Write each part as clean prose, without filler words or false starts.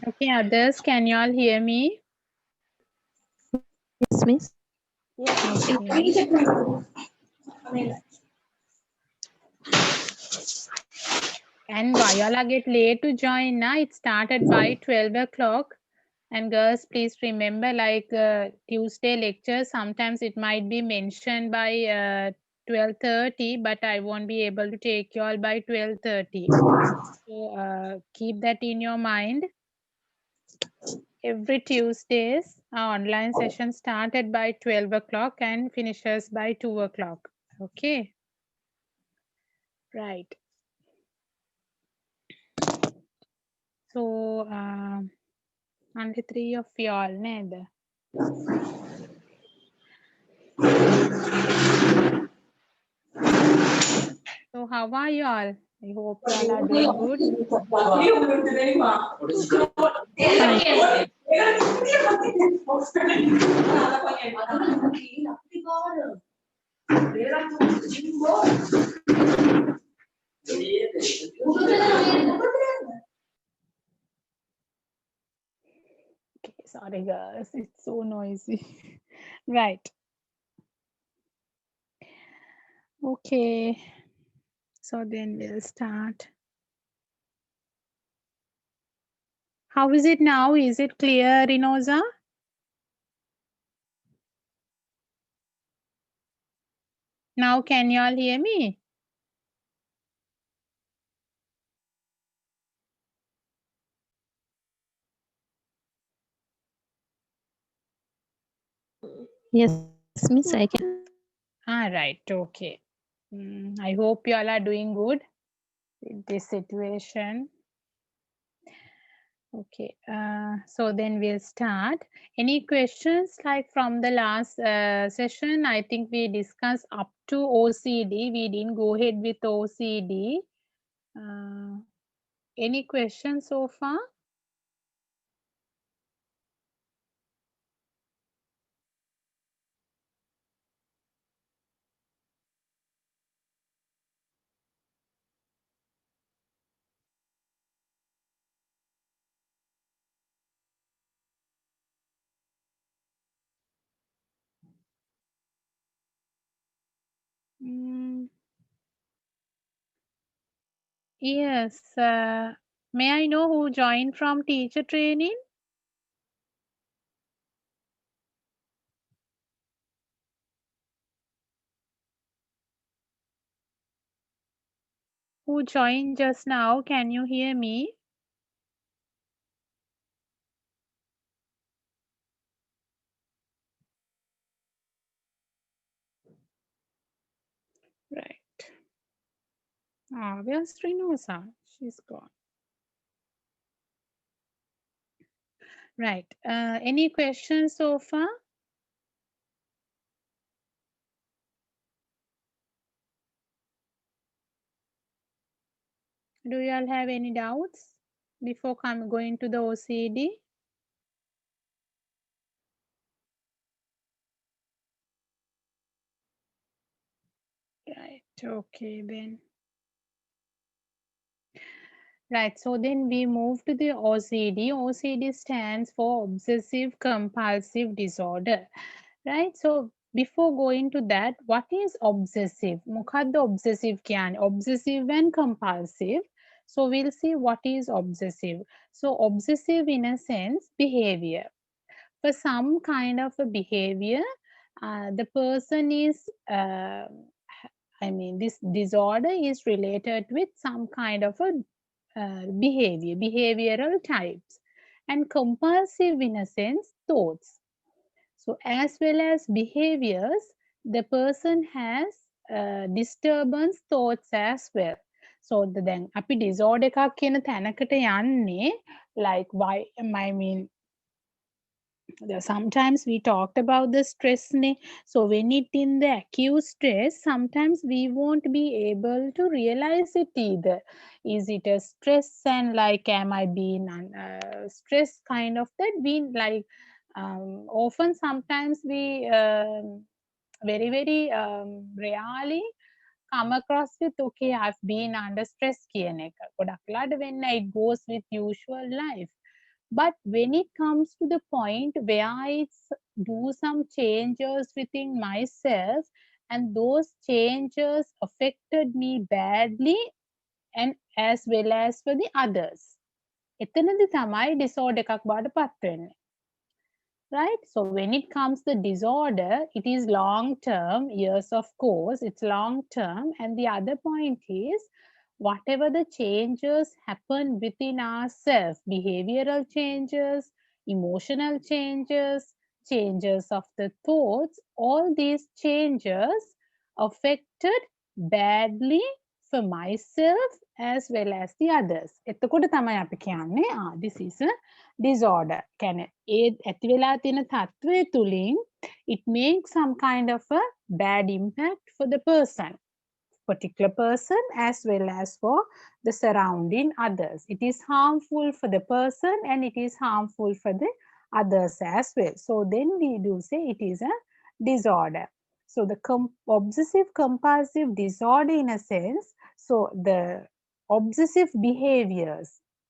Okay, others, can you all hear me? Yes, miss. Okay. And Viola get late to join now. It started by 12 o'clock. And girls, please remember, like Tuesday lecture, sometimes it might be mentioned by 12:30, but I won't be able to take you all by 12:30. So keep that in your mind. Every Tuesdays, our online session started by 12 o'clock and finishes by 2 o'clock. Okay. Right. So, only 3 of y'all, ned. So, how are y'all? I hope y'all are doing good. Okay, sorry guys, it's so noisy. Right. Okay. So then we'll start. How is it now? Is it clear, Rinoza? Now can you all hear me? Yes, miss. I can. Right. Okay. I hope you all are doing good with this situation. Okay. So then we'll start. Any questions like from the last session? I think we discussed up to OCD. We didn't go ahead with OCD. Any questions so far? Mm, yes. May I know who joined from teacher training? Who joined just now? Can you hear me? Right. Where's Rinosa? She's gone. Right. Any questions so far? Do you all have any doubts before going to the OCD? Right. Okay then. Right. So then we move to the OCD. OCD stands for obsessive compulsive disorder. Right. So before going to that, what is obsessive? මොකද්ද obsessive කියන්නේ? Obsessive and compulsive. So we'll see what is obsessive. So obsessive in a sense, behavior. For some kind of a behavior, the person is this disorder is related with some kind of a behavioral types, and compulsive in a sense, thoughts. So as well as behaviors, the person has disturbance thoughts as well. So then අපි disorder එකක් කියන තැනකට යන්නේ, like why I mean sometimes we talked about the stress ne. So when it in the acute stress, sometimes we won't be able to realize it either. Is it a stress, and like am I being stress kind of that, we like Often sometimes we very rarely come across with, okay, I've been under stress කියන එක. ගොඩක් වෙලාට වෙන්න it goes with usual life. But when it comes to the point where I do some changes within myself and those changes affected me badly and as well as for the others. එතනදි තමයි disorder එකක් බවට පත් වෙන්නේ. Right? So when it comes to disorder, it is long term, years of course, it's long term. And the other point is, whatever the changes happen within ourselves, behavioral changes, emotional changes, changes of the thoughts, all these changes affected badly for myself as well as the others. එතකොට තමයි අපි කියන්නේ this is a disorder. කියන්නේ ඒ ඇති වෙලා තියෙන තත්ත්වය තුලින් it makes some kind of a bad impact for the particular person as well as for the surrounding others. It is harmful for the person and it is harmful for the others as well. So then we do say it is a disorder. So the obsessive compulsive disorder in a sense, so the obsessive behaviors.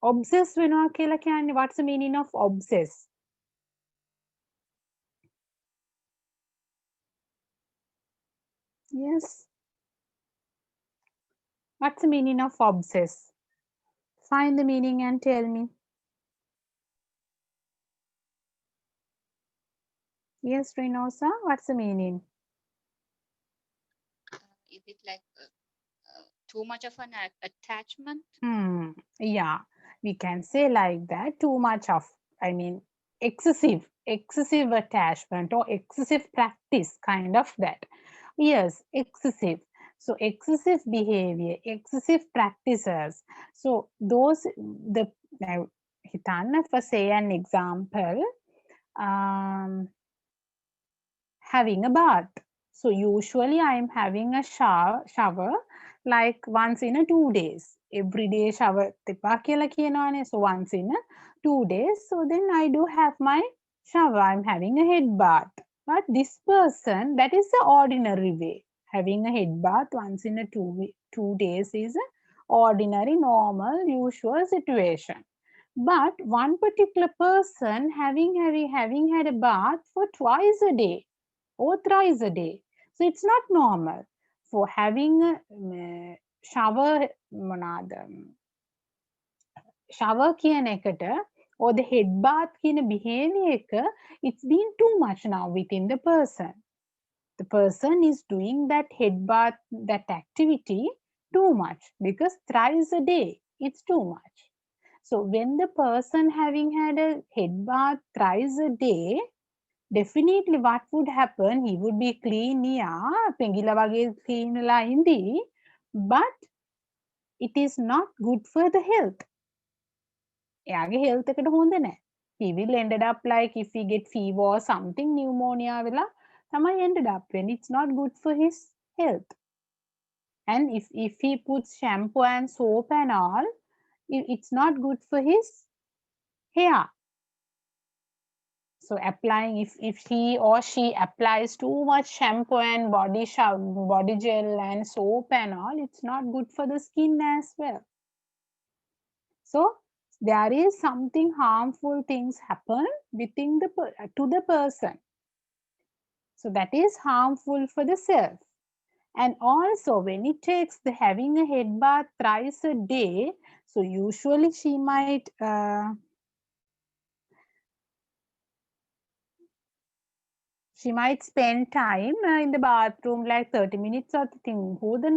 Obsess වෙනවා කියලා කියන්නේ what's the meaning of obsess? Yes. What's the meaning of obsess? Find the meaning and tell me. Yes, Renosa, what's the meaning? Is it like too much of an attachment? Yeah, we can say like that. Too much of, I mean, excessive attachment or excessive practice, kind of that. Yes, excessive. So excessive behavior, excessive practices. So those, the Hitanna, for say an example, having a bath. So usually I am having a shower like once in a 2 days. Every day shower tepa kiyala kiyanawane. So once in a 2 days. So then I do have my shower. I'm having a head bath. But this person, that is the ordinary way. Having a head bath once in a 2 days is an ordinary, normal, usual situation. But one particular person having had a bath for twice a day or thrice a day. So it's not normal. For having a shower කියන එකට or the head bath කියන behavior එක, it's been too much now within the person. The person is doing that head bath, that activity too much because thrice a day, it's too much. So when the person having had a head bath thrice a day, definitely what would happen, he would be clean, පෙඟිලා වගේ clean වෙලා ඉඳී, but it is not good for the health. එයාගේ health එකට හොඳ නැහැ. He will ended up like if he get fever or something, pneumonia වෙලා තමයි ended up when it's not good for his health. And if he puts shampoo and soap and all, it's not good for his hair. So applying, if he or she applies too much shampoo and body gel and soap and all, it's not good for the skin as well. So there is something harmful things happen within to the person. So that is harmful for the self. And also when it takes the having a head bath thrice a day, so usually she might spend time in the bathroom like 30 minutes or thing. 30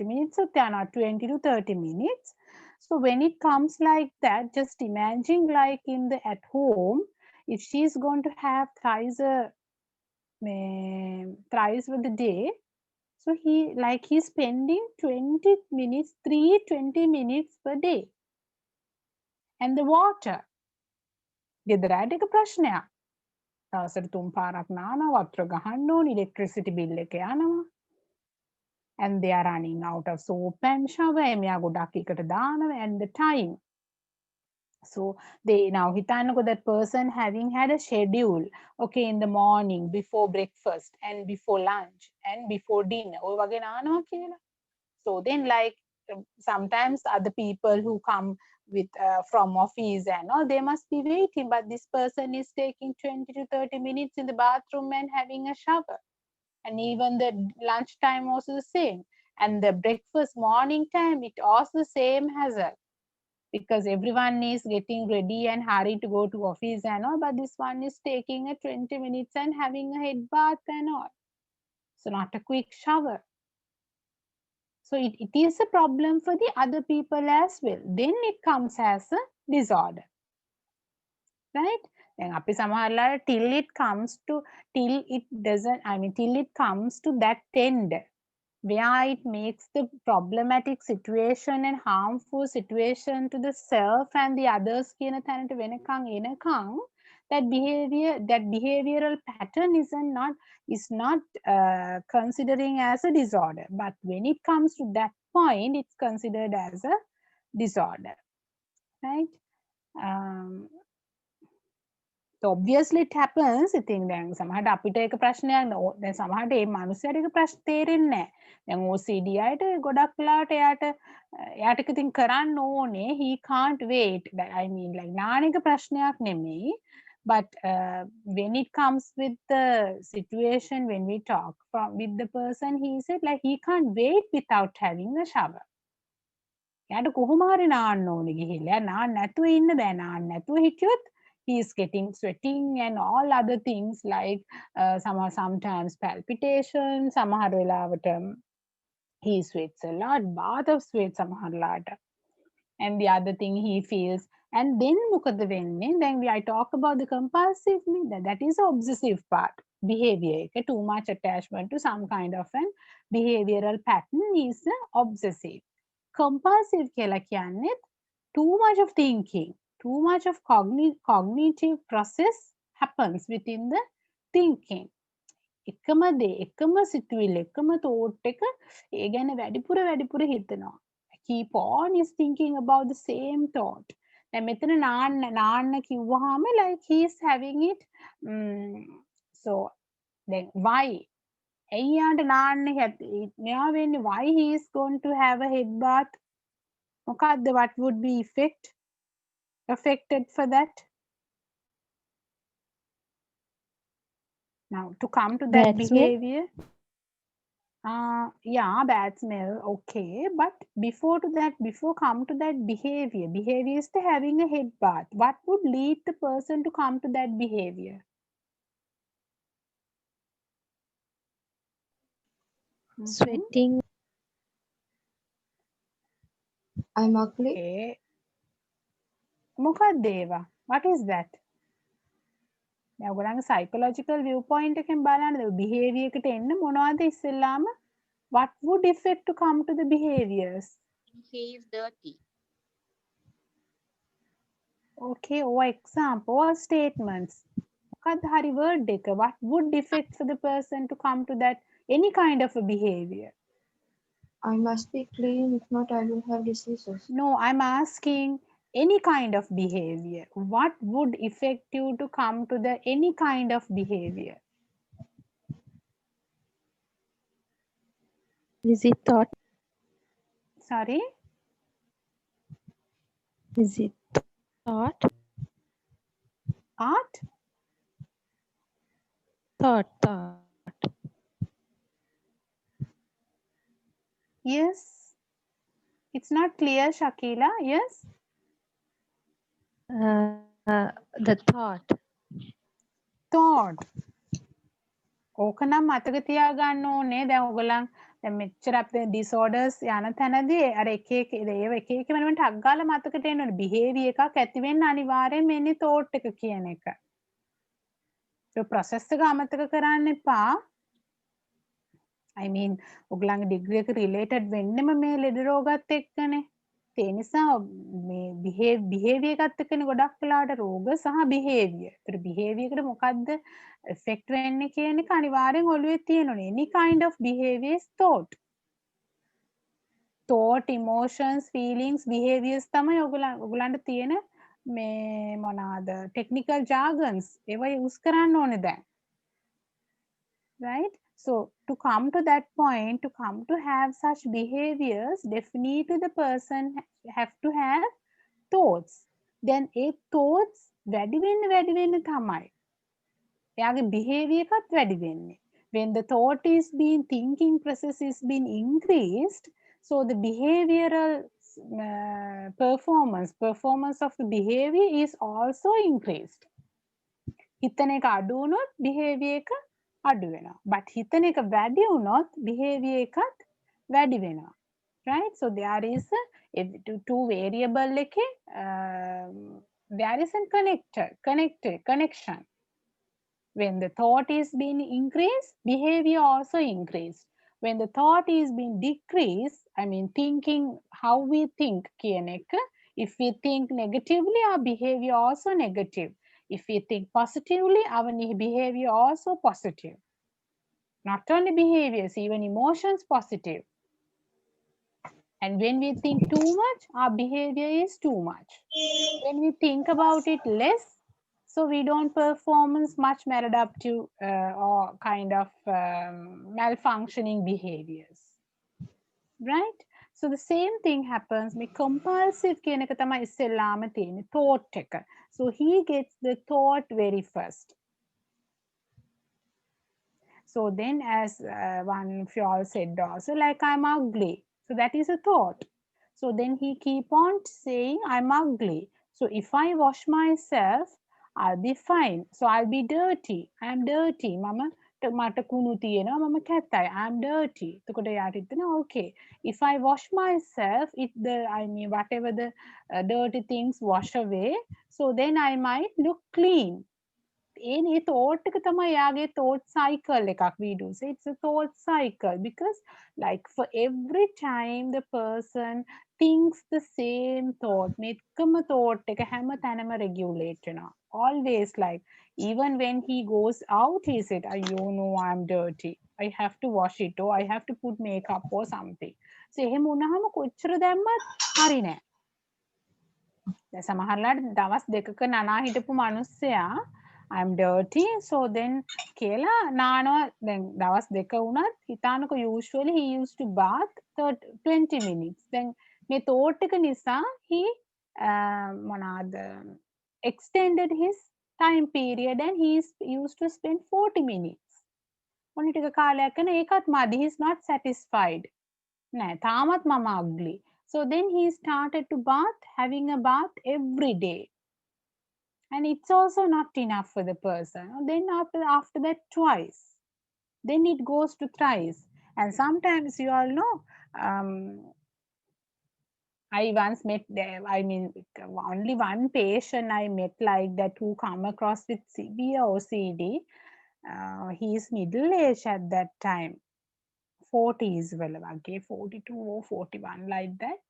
minutes or 20 to 30 minutes. So when it comes like that, just imagine like in the at home, if she's going to have thrice for the day, so he's spending 20 minutes, 20 minutes per day. And the water. ගෙදරට එක ප්‍රශ්නයක්. දවසට 3 පාරක් නානවා, වතුර ගහන්න ඕනේ, electricity bill එක යනවා. And they are running out of soap and shower. එයා ගොඩක් එකට දානවා and the time. So they now hitanako that person having had a schedule, okay, in the morning before breakfast and before lunch and before dinner. ඔය වගේ නානවා කියලා. So then like sometimes other people who come with from office and all, they must be waiting, but this person is taking 20 to 30 minutes in the bathroom and having a shower. And even the lunch time also the same. And the breakfast morning time, it also the same hassle. Because everyone is getting ready and hurry to go to office and all, but this one is taking a 20 minutes and having a head bath and all. So not a quick shower. So it is a problem for the other people as well. Then it comes as a disorder. Right? Then අපි සමහරලා till it comes to that end where it makes the problematic situation and harmful situation to the self and the others කියන තැනට වෙනකන් එනකන් that behavioral pattern is not considering as a disorder, but when it comes to that point it's considered as a disorder, right? So obviously it happens. ඉතින් දැන් සමහරට අපිට ඒක ප්‍රශ්නයක් නෝ. දැන් සමහරට මේ මනුස්සයාට ඒක ප්‍රශ්න තේරෙන්නේ නැහැ. දැන් OCD අයට ගොඩක් වෙලාවට එයාට ඉතින් කරන්න ඕනේ, he can't wait. I mean like නාන එක ප්‍රශ්නයක් නෙමෙයි. But when it comes with the situation, when we talk with the person, he said like he can't wait without having a shower. එයාට කොහොම හරි නාන්න ඕනේ ගිහිල්ලා. නාන්න නැතුව ඉන්න බෑ. නාන්න නැතුව හිටියොත් he is getting sweating and all other things like sometimes palpitation, samahar velawata he sweats a lot, bath of sweat samahar. And the other thing he feels, and then mokada wenne, then I talk about the compulsive, that is the obsessive part, behavior, too much attachment to some kind of an behavioral pattern is obsessive. Compulsive කියලා කියන්නේ too much of thinking, too much of cognitive process happens within the thinking. එකම දේ, එකම සිතුවිල්ල, එකම thought එක ඒ ගැන වැඩිපුර හිතනවා. Keep on is thinking about the same thought. දැන් මෙතන නාන්න කිව්වහම like he is having it. So then why? එයාට නාන්න මෙයා වෙන්නේ why he is going to have a head bath? මොකද්ද, what would be affected for that? Now to come to that Bad smell? behavior, yeah, bad smell, okay, but before come to that behavior is to having a head bath. What would lead the person to come to that behavior? Sweating. I'm ugly. Okay. මොකක්ද ඒවා? What is that? දැන් ඔයගොල්ලන්ගේ psychological viewpoint එකෙන් බලන්න behavior එකට එන්න මොනවද ඉස්සෙල්ලාම what would affect to come to the behaviors? He is dirty. Okay, or example or statements. මොකක්ද හරි word එක? What would affect for the person to come to that any kind of a behavior? I must be clean, if not I will have diseases. No, I'm asking any kind of behavior. What would affect you to come to the any kind of behavior? Is it thought? Sorry? Is it thought? Art? Thought. Yes. It's not clear, Shakila. Yes? The thought. Thought. ඕකනම් මතක තියාගන්න ඕනේ. දැන් ඔයගොල්ලන් දැන් මෙච්චර අපේ disorders යන තැනදී අර එක එක වෙනම ටක් ගාලා මතකට එන්න ඕනේ. behavior එකක් ඇති වෙන්න අනිවාර්යෙන් මෙන්නේ thought එක කියන එක. ඒ process එක අමතක කරන්න එපා. I mean ඔයගොල්ලන්ගේ degree එක related වෙන්නෙම මේ ලෙඩ රෝගات එක්කනේ. ඒ නිසා මේ behavior එකත් එක්කනේ ගොඩක් වෙලාවට රෝග සහ behavior. ඒතර behavior එකට මොකද්ද effect වෙන්නේ කියන එක අනිවාර්යෙන් ඔළුවේ තියෙනුනේ. Any kind of behavior is thought. Thought, emotions, feelings, behaviors තමයි ඔයගොල්ලන්ට තියෙන මේ මොනවාද technical jargons ඒවා use කරන්න ඕනේ දැන්. Right? So to come to that point, to come to have such behaviors, definitely the person have to have thoughts. Then A thoughts වැඩි වෙන්න තමයි එයාගේ behavior එකත් වැඩි වෙන්නේ. When the thought is being thinking process is being increased, so the behavioral performance of the behavior is also increased. හිතන එක අඩු වුණොත් behavior එක අඩු වෙනවා. But හිතන එක වැඩි වුණොත් behavior එකත් වැඩි වෙනවා. Right? So there is a two variable එකේ there is a connection. When the thought is being increased, behavior also increased. When the thought is being decreased, I mean thinking, how we think කියන එක, if we think negatively, our behavior also negative. If we think positively, our behavior also positive. Not only behaviors, even emotions positive. And when we think too much, our behavior is too much. When we think about it less, so we don't perform much maladaptive or kind of malfunctioning behaviors. Right? So the same thing happens with compulsive කියන එක තමයි ඉස්සෙල්ලාම තියෙන්නේ thought එක. So he gets the thought very first. So then as one of you all said also, like I'm ugly. So that is a thought. So then he keep on saying I'm ugly. So if I wash myself, I'll be fine. So I'll be dirty. I'm dirty. මට කුණු තියෙනවා මම කැතයි. I'm dirty. එතකොට යාට හිතෙනවා okay. If I wash myself, whatever the dirty things wash away, so then I might look clean. A thought එක තමයි යාගේ thought cycle එකක් we do say it's a thought cycle because like for every time the person thinks the same thought මෙකම thought එක හැම තැනම regulate වෙනවා always like even when he goes out he said you know I'm dirty I have to wash it or I have to put makeup or something so එහෙම වුණාම කොච්චර දැම්මත් හරි නෑ දැන් සමහරලාට දවස් දෙකක නනා හිටපු මිනිස්සයා I'm dirty so then කියලා නානවා දැන් දවස් දෙක වුණත් හිතානකො usually he used to bath 20 minutes දැන් මේ thought එක නිසා he මොනවාද extended his time period and he used to spend 40 minutes මොන ටික කාලයක් කරන ඒකත් මදි he's not satisfied නෑ තාමත් මම ugly so then he started to having a bath every day and it's also not enough for the person then after that twice then it goes to thrice and sometimes you all know I once met only one patient I met like that who come across with severe OCD he is middle age at that time 40s well okay 42 or 41 like that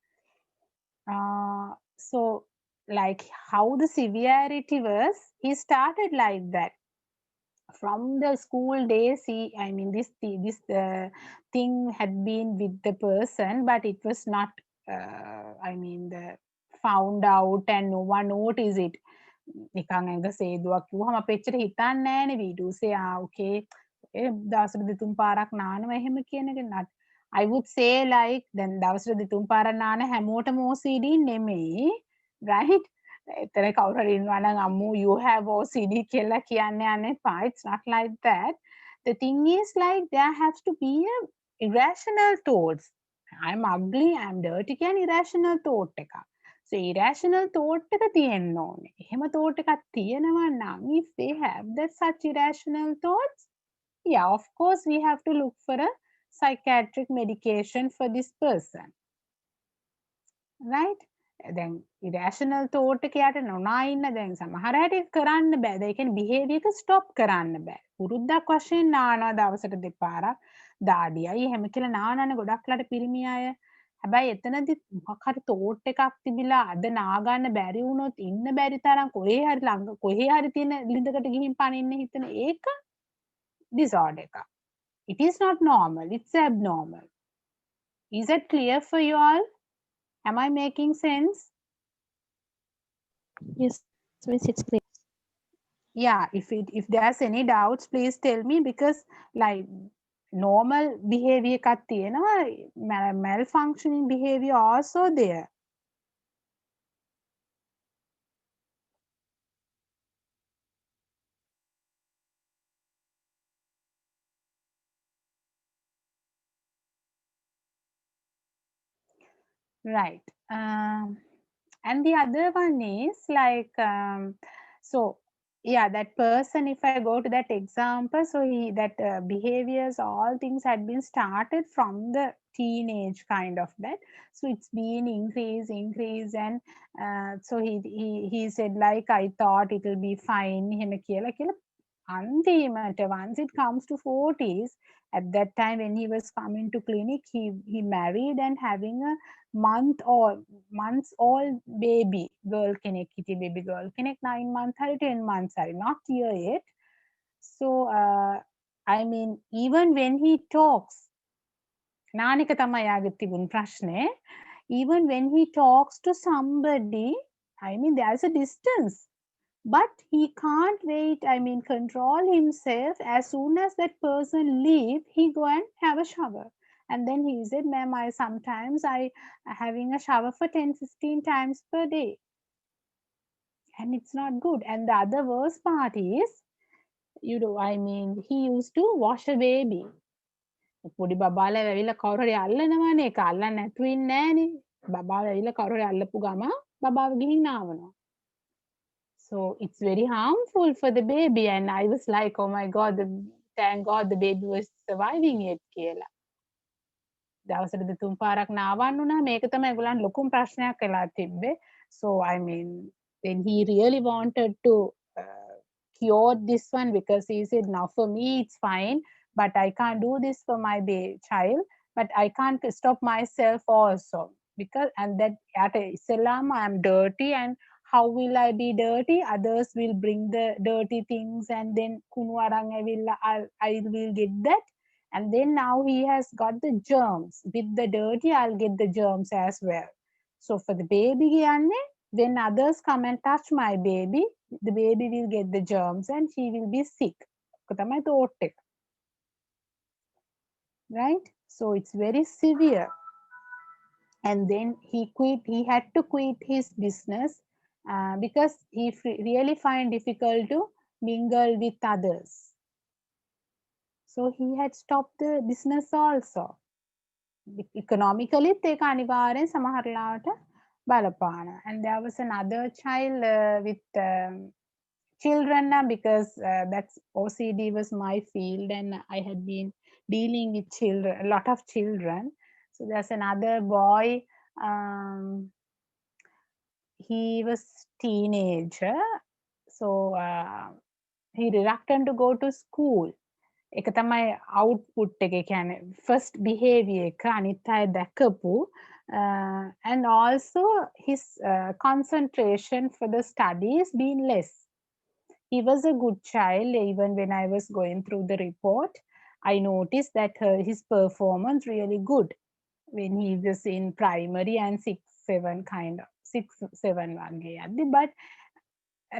so like how the severity was he started like that from the school days this thing had been with the person but it was not the found out and no one noticed it නිකන් ඇඟ සේදුවක් කිව්වම අපේ එච්චර හිතන්නේ නැහැනේ we do say okay දවසට දෙතුන් පාරක් නානවා එහෙම කියන එක නත් I would say like then දවසට දෙතුන් පාරක් නාන හැමෝටම OCD නෙමෙයි right එතන කවුරු හරි ඉන්නවා නම් අම්මෝ you have OCD කියලා කියන්න යන්න එපා it's not like that the thing is like there has to be a irrational thoughts I'm ugly I'm dirty කියන irrational thought එකක් so irrational thought එක තියෙන්න ඕනේ එහෙම thought එකක් තියෙනවා නම් if they have that such irrational thoughts yeah of course we have to look for a psychiatric medication for this person right දැන් irrational thought එක යට නොනා ඉන්න දැන් සමහර හැටි කරන්න බෑ. ඒ කියන්නේ behavior එක stop කරන්න බෑ. පුරුද්දක් වශයෙන් නානවා දවසට දෙපාරක් දාඩියයි එහෙම කියලා නානනේ ගොඩක්ලට පිරිමි අය. හැබැයි එතනදි මොකක් හරි thought එකක් තිබිලා අද නාගන්න බැරි වුණොත් ඉන්න බැරි තරම් කොහේ හරි තියෙන ලිඳකට ගිහින් පනින්න හිතන ඒක disorder එකක්. It is not normal. It's abnormal. Is it clear for you all? Am I making sense? Yes, Miss, it's clear. Yeah, if there's any doubts, please tell me, because like normal behavior එකක් තියෙනවා, malfunctioning behavior also there. Right. And the other one is like, so yeah, that person, if I go to that example, so that behaviors, all things had been started from the teenage kind of that. So it's been increase, and so he said like, I thought it will be fine. එහෙම කියලා අන්තිමට once it comes to 40s, at that time when he was coming to clinic, he married and having a months old baby girl කෙනෙක්, kitty baby girl කෙනෙක් 9 months hari 10 months hari, not here yet. So I mean, even when he talks, නානික තමයි යාගේ තිබුණු ප්‍රශ්නේ, even when he talks to somebody, I mean, there's a distance, but he can't wait, I mean, control himself. As soon as that person leave, he go and have a shower. And then he said, ma'am, I having a shower for 10-15 times per day, and it's not good. And the other worst part is, you know, I mean, he used to wash a baby. පොඩි බබාලා ඇවිල්ලා කවුරු හරි අල්ලනවානේ, ඒක අල්ලන්න නැතුව ඉන්නේ නෑනේ. බබාලා ඇවිල්ලා කවුරු හරි අල්ලපු ගම බබාව ගිහින් නාවනවා. So it's very harmful for the baby, and I was like, oh my god, thank god the baby was surviving it කියලා. දවසට දෙතුන් පාරක් නාවන්න උනා. මේක තමයි ඒගොල්ලන් ලොකුම ප්‍රශ්නයක් වෙලා තිබ්බේ. So I mean, then he really wanted to cure this one, because he said, now for me it's fine, but I can't do this for my child, but I can't stop myself also, because and that at Islam I am dirty, and how will I be dirty? Others will bring the dirty things, and then kunu arang I will get that. And then now he has got the germs. With the dirty, I'll get the germs as well. So for the baby, when others come and touch my baby, the baby will get the germs and she will be sick. Right? So it's very severe. And then he had to quit his business because he really find difficult to mingle with others. So he had stopped the business also. Economically, ඒක අනිවාර්යෙන් සමහරලාට බලපාන. And there was another child with children, because that's OCD was my field, and I had been dealing with children, a lot of children. So there's another boy, he was teenager, so he reluctant to go to school. එක තමයි output එක, කියන්නේ first behavior එක අනිත් අය දැකපු, and also his concentration for the studies being less. He was a good child. Even when I was going through the report, I noticed that his performance really good when he was in primary and 6-7 kind of 6-7 වගේ යද්දි, but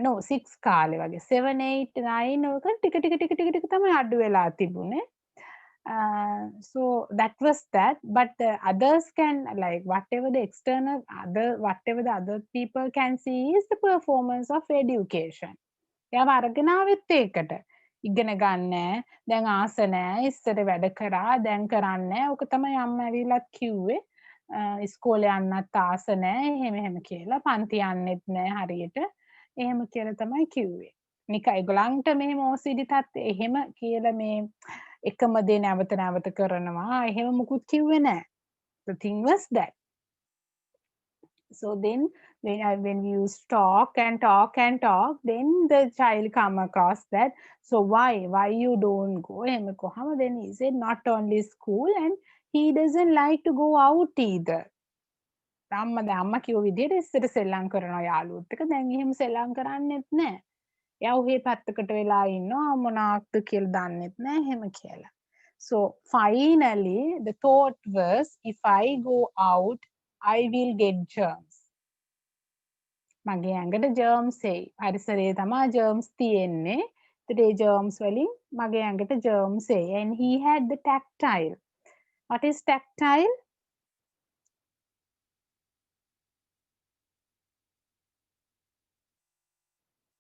no 6 කාලේ වගේ 7-8-9 වක ටික ටික තමයි අඩු වෙලා තිබුණේ. So that was that, but the others can, like, whatever the other people can see is the performance of education. එයාව අරගෙන ආවෙත් ඒකට ඉගෙන ගන්න, දැන් ආස නැහැ, ඉස්සර වැඩ කරා, දැන් කරන්නේ නැහැ. ඔක තමයි අම්මා ඇවිල්ලත් කිව්වේ, ඉස්කෝලේ යන්නත් ආස නැහැ, එහෙම කියලා, පන්ති යන්නෙත් නැහැ හරියට, එහෙම කියලා තමයි කිව්වේ. නිකන් ඒගොල්ලන්ට මෙහෙම OCD තත්ත්වය එහෙම කියලා මේ එකම දේ නැවත නැවත කරනවා, එහෙම මුකුත් කිව්වේ නැහැ. The thing was that. So then when we used to talk, then the child come across that, so why you don't go? Then he said, not only school, and he doesn't like to go out either. අම්මා කිව්ව විදිහට ඉස්සර සෙල්ලම් කරනවා යාළුවොත් එක්ක, දැන් එහෙම සෙල්ලම් කරන්නෙත් නැහැ. එයා ඔහේ පැත්තකට වෙලා ඉන්නවා, මොනවාක්ද කියලා දන්නෙත් නැහැ, එහෙම කියලා. So finally the thought was, if I go out, I will get germs. මගේ ඇඟට germs එයි. පරිසරයේ තමයි germs තියෙන්නේ. ඒතර ඒ germs වලින් මගේ ඇඟට germs එයි. And he had the tactile. What is tactile?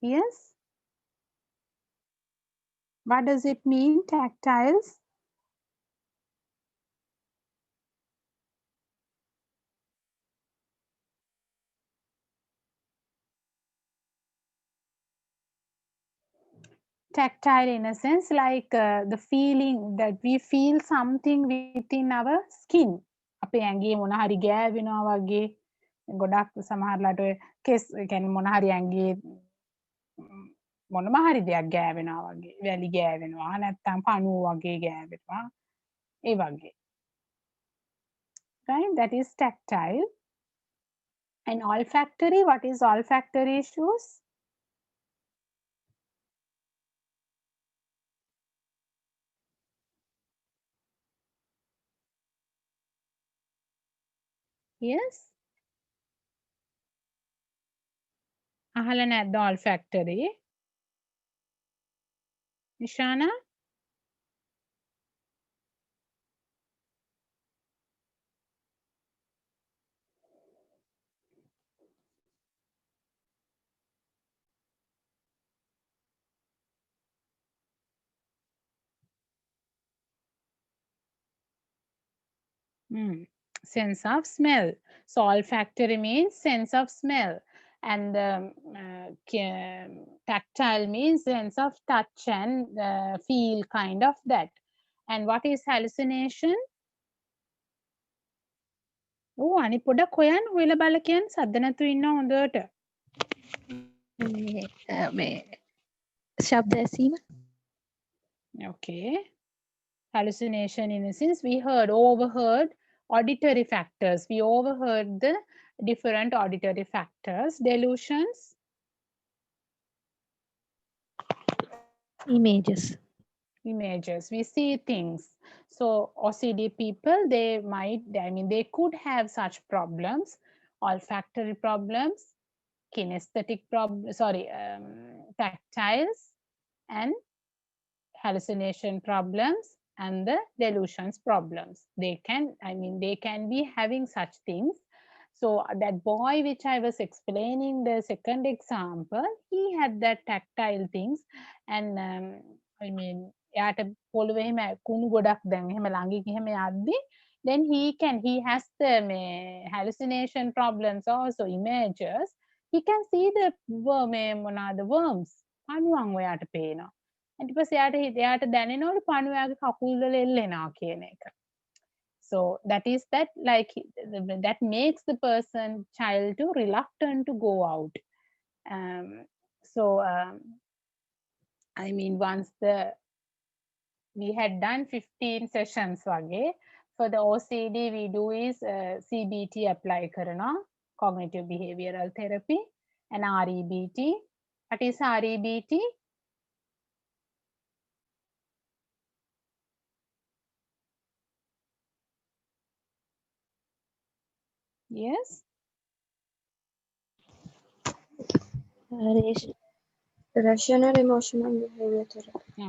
Yes. What does it mean, tactiles? Tactile in a sense like the feeling that we feel something within our skin. අපේ ඇඟේ මොන හරි ගෑවෙනවා වගේ ගොඩක් සමහරලාට ඔය කෙස් කියන්නේ මොන හරි ඇඟේ මොනම හරි දෙයක් ගෑවෙනවා වගේ වැලි ගෑවෙනවා නැත්නම් පණුව වගේ ගෑවෙනවා ඒ වගේ. Right, that is tactile. And olfactory, what is olfactory issues? Yes. අහලා නැද්ද olfactory? Nishana? Sense of smell. So olfactory means sense of smell. And tactile means sense of touch and feel, kind of that. And what is hallucination? අනි පොඩක් හොයන්න හොයලා බලලා කියන්න සද්ද නැතුව ඉන්න හොඳට. මේ ශබ්ද ඇසීම. Okay. Hallucination in a sense, we overheard auditory factors. We overheard the different auditory factors. Delusions? Images. Images. We see things. So OCD people, they could have such problems, olfactory problems, kinesthetic problems, tactiles, and hallucination problems, and the delusions problems. They can be having such things. So that boy which I was explaining, the second example, he had that tactile things. And එයාට පොළවේ එහෙම කුණු ගොඩක් දැන් එහෙම ළඟින් එහෙම යද්දි then he has the hallucination problems, also images. He can see the worms පණුවන් ඔයාට පේනවා. ඊට පස්සේ එයාට දැනෙනවලු පණුවයාගේ කකුල් වල එල්ලෙනවා කියන එක. So that makes the child to reluctant to go out. Once we had done 15 sessions වගේ, for the OCD we do is CBT apply කරනවා, cognitive behavioral therapy, and REBT. What is REBT? Yes. Rational emotional behavior therapy.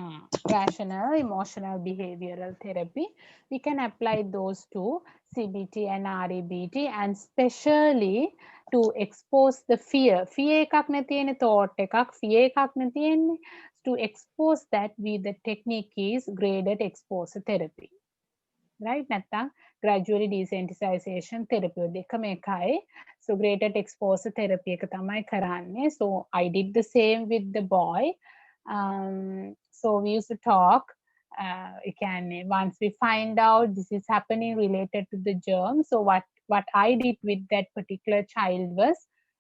Rational emotional behavioral therapy. We can apply those two, CBT and REBT, and specially to expose the fear. Fear එකක් නේ තියෙන්නේ, thought එකක්, fear එකක් නේ තියෙන්නේ. To expose that with the technique is graded exposure therapy. Right? නැත්නම් gradually desensitization therapy දෙකම එකයි. So graded exposure therapy එක තමයි කරන්නේ. So I did the same with the boy. So we used to talk. Once we find out this is happening related to the germ, so what I did with that particular child was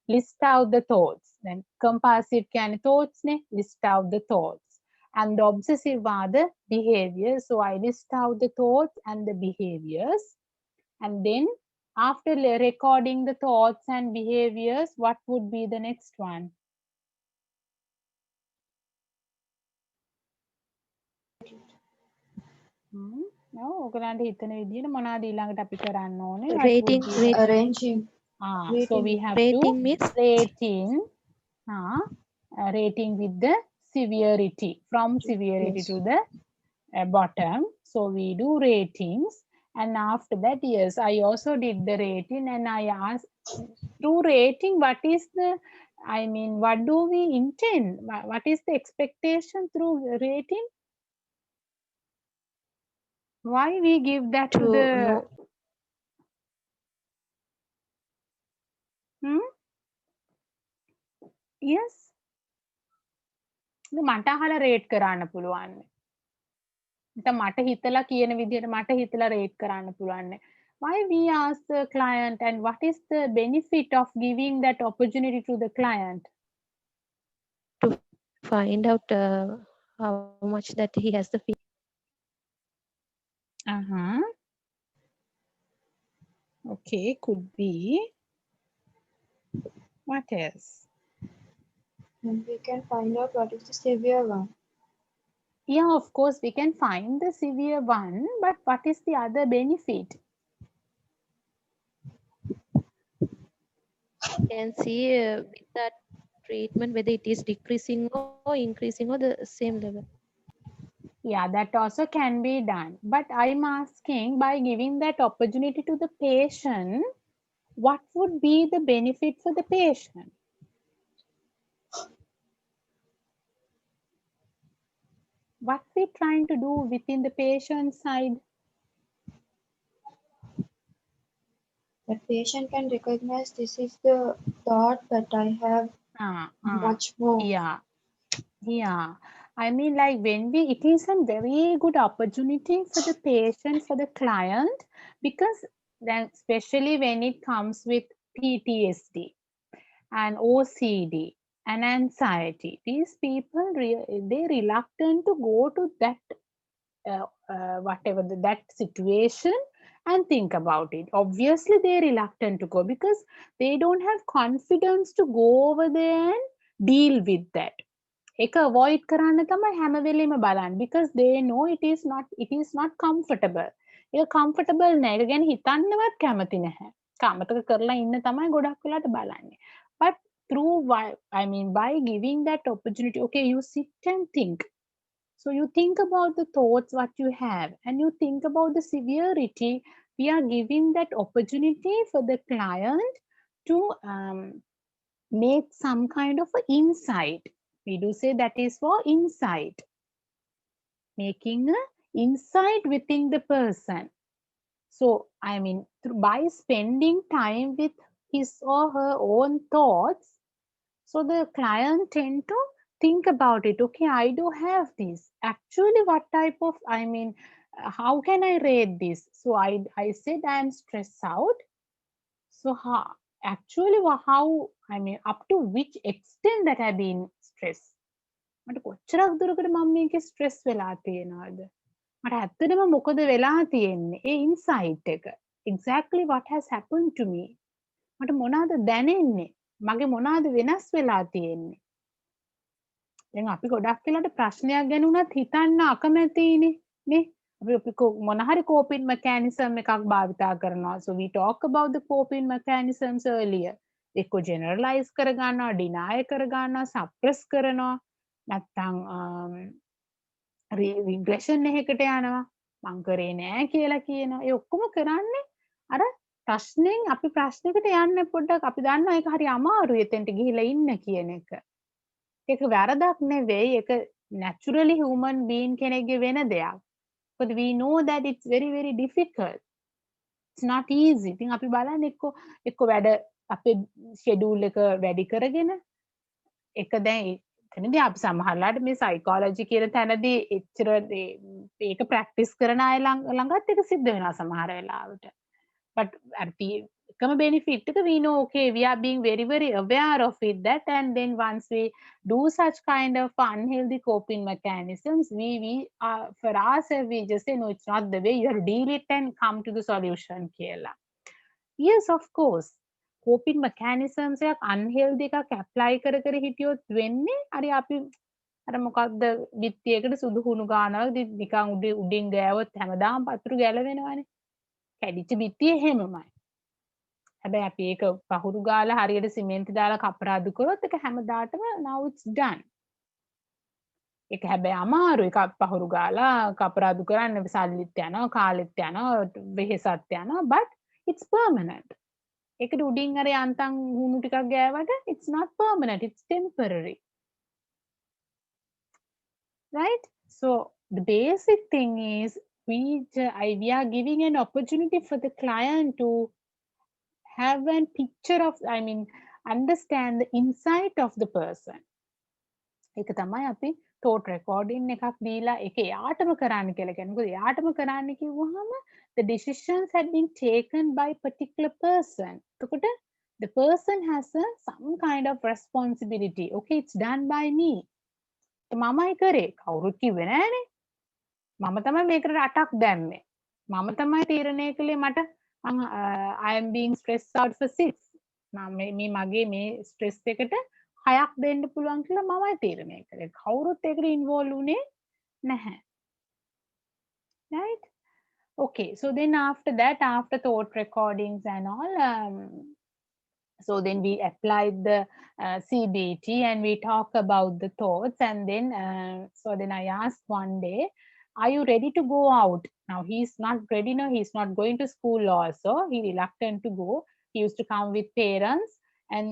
list out the thoughts. Then compulsive කියන්නේ thoughts ne, list out the thoughts. And the obsessive are the behaviors. So I list out the thoughts and the behaviors. And then after recording the thoughts and behaviors, what would be the next one? ඔයගොල්ලන්ට හිතන විදිහට මොනවද ඊළඟට අපි කරන්න ඕනේ? Rating. Arranging. So we Rating. have Rating to means rating with the severity, from severity Yes. to the bottom. So we do ratings, and after that, yes, I also did the rating, and I asked through rating what is the, I mean, what do we intend, what is the expectation through rating, why we give that to to the know. yes, මට අහලා rate කරන්න පුළුවන්. මට හිතලා කියන විදිහට මට හිතලා රේට් කරන්න පුළුවන්. Why we ask the client, and what is the benefit of giving that opportunity to the client? To find out how much that he has the fee. Okay, could be. What else? And we can find out what is the severe one. Yeah, of course, we can find the severe one, but what is the other benefit? Can see with that treatment whether it is decreasing or increasing or the same level. Yeah, that also can be done. But I'm asking, by giving that opportunity to the patient, what would be the benefit for the patient? What we trying to do within the patient side? The patient can recognize this is the thought that I have much more. Yeah. I mean, like when it is a very good opportunity for the patient, for the client, because then especially when it comes with PTSD and OCD and anxiety, these people they reluctant to go to that that situation and think about it. Obviously they're reluctant to go because they don't have confidence to go over there and deal with that. ඒක avoid කරන්න තමයි හැම වෙලෙම බලන්න, because they know it is not comfortable. ඒක comfortable නෑ. ඒක ගැන හිතන්නවත් කැමති නැහැ. කාමතක කරලා ඉන්න තමයි ගොඩක් වෙලාට බලන්නේ. But by giving that opportunity, okay, you sit and think. So you think about the thoughts what you have, and you think about the severity. We are giving that opportunity for the client to make some kind of an insight. We do say that is for insight, making an insight within the person. So I mean, by spending time with his or her own thoughts, so the client tend to think about it. Okay, I do have this. Actually, what type of, I mean, how can I rate this? So I said I am stressed out. So how, I mean, up to which extent that I've been stressed. මට කොච්චරක් දුරකට මම මේකේ stress වෙලා තියෙනවද? මට ඇත්තටම මොකද වෙලා තියෙන්නේ? ඒ ඉන්සයිට් එක. Exactly what has happened to me. මට මොනවද දැනෙන්නේ? මගේ මොනවද වෙනස් වෙලා තියෙන්නේ? දැන් අපි ගොඩක් වෙලාට ප්‍රශ්නයක් ගැන උනත් හිතන්න අකමැතිනේ නේ. අපි මොන හරි coping mechanism එකක් භාවිතා කරනවා. So we talk about the coping mechanisms earlier. එක්ක generalize කරගන්නවා, deny කරගන්නවා, suppress කරනවා. නැත්තම් regression එකකට යනවා. මං කරේ නෑ කියලා කියනවා. ඒ ඔක්කොම කරන්නේ අර ප්‍රශ්නෙන් අපි ප්‍රශ්නයකට යන්න පොඩ්ඩක් අපි දන්නවා ඒක හරි අමාරුයි එතෙන්ට ගිහිලා ඉන්න කියන එක. ඒක වැරදක් නෙවෙයි. ඒක naturally human being කෙනෙක්ගේ වෙන දෙයක්. But we know that it's very very difficult. It's not easy. ඉතින් අපි බලන්න එක්ක වැඩ අපේ schedule එක වැඩි කරගෙන එක දැන් එතනදී අපි සමහරලාට මේ psychology කියන තැනදී එච්චර ඒක practice කරන අය ළඟත් ඒක සිද්ධ වෙනවා සමහර වෙලාවට. But අර එකම benefit එක we know, okay, we are being very very aware of it, that, and then once we do such kind of unhealthy coping mechanisms, we are for ourselves we just say no, it's not the way, you have to deal it and come to the solution කියලා. Yes, of course. coping mechanisms එකක් unhealthy එකක් apply කර කර හිටියොත් වෙන්නේ අර අපි අර මොකක්ද විත්තියකට සුදු හුණු ගානවා නිකන් උඩින් ගෑවොත් හැමදාම පතුරු ගැලවෙනවනේ. කැඩිච්ච විත්තිය එහෙමමයි. හැබැයි අපි ඒක පහුරු ගාලා හරියට සිමෙන්ති දාලා කපරාදු කරොත් ඒක හැමදාටම now it's done. ඒක හැබැයි අමාරුයි. පහුරු ගාලා කපරාදු කරන්න සල්ලිත් යනවා, කාලෙත් යනවා, වෙහෙසත් යනවා, but it's permanent. ඒකට උඩින් අර යන්තම් හුණු ටිකක් ගෑවට it's not permanent, it's temporary. Right? So the basic thing is we are giving an opportunity for the client to have a picture of, understand the insight of the person. ඒක තමයි අපි thought recording එකක් දීලා ඒක එයාටම කරන්න කියලා කියන්නේ. මොකද එයාටම කරන්න කිව්වහම the decisions had been taken by particular person. එතකොට the person has some kind of responsibility. Okay, it's done by me. මමයි කරේ. කවුරුත් කිව්වේ නෑනේ. මම තමයි මේකට 8ක් දැම්මේ. මම තමයි තීරණය කළේ මට I am being stressed out for 6. මේ මගේ මේ stress එකට 6ක් දෙන්න පුළුවන් කියලා මමයි තීරණය කළේ. කවුරුත් ඒකට involve වුණේ නැහැ. Right? Okay, so then after that, after thought recordings and all, so then we applied the CBT and we talk about the thoughts, and then so then I asked one day, are you ready to go out? Now he's not ready. No, he's not going to school also. He reluctant to go. He used to come with parents and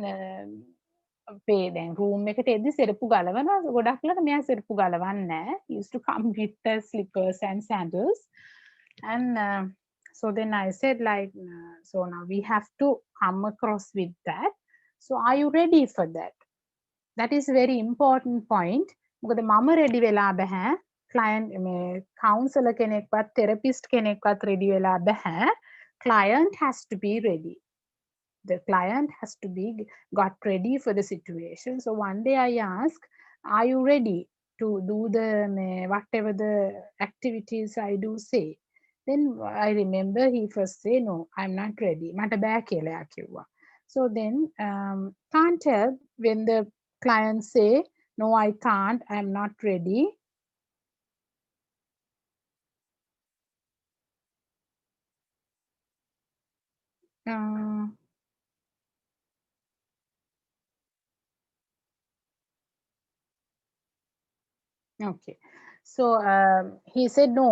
pay then room එකට එද්දි සෙරප්පු ගලවනවා. ගොඩක් ළඟ මෙයා සෙරප්පු ගලවන්නේ නැහැ. He used to come with the slippers and sandals. And so then I said like, so now we have to come across with that. So are you ready for that? That is a very important point. මොකද මම ready වෙලා බෑ. Client counselor කෙනෙක්වත් therapist කෙනෙක්වත් ready වෙලා බෑ. Client has to be ready. The client has to be got ready for the situation. So one day I asked, are you ready to do the whatever the activities I do say? Then I remember he first say, no, I'm not ready. මට බෑ කියලා කිව්වා. So then can't help when the client say, no, I can't, I'm not ready. Okay, so he said, no,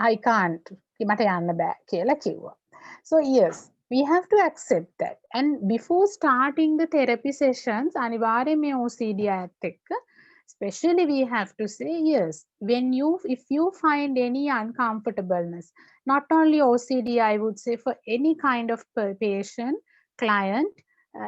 I can't. මට යන්න බෑ කියලා කිව්වා. So yes, we have to accept that. And before starting the therapy sessions, අනිවාර්යයෙන් මේ OCD ayat ekka, especially we have to say, yes, if you find any uncomfortableness, not only OCD, I would say for any kind of patient, client,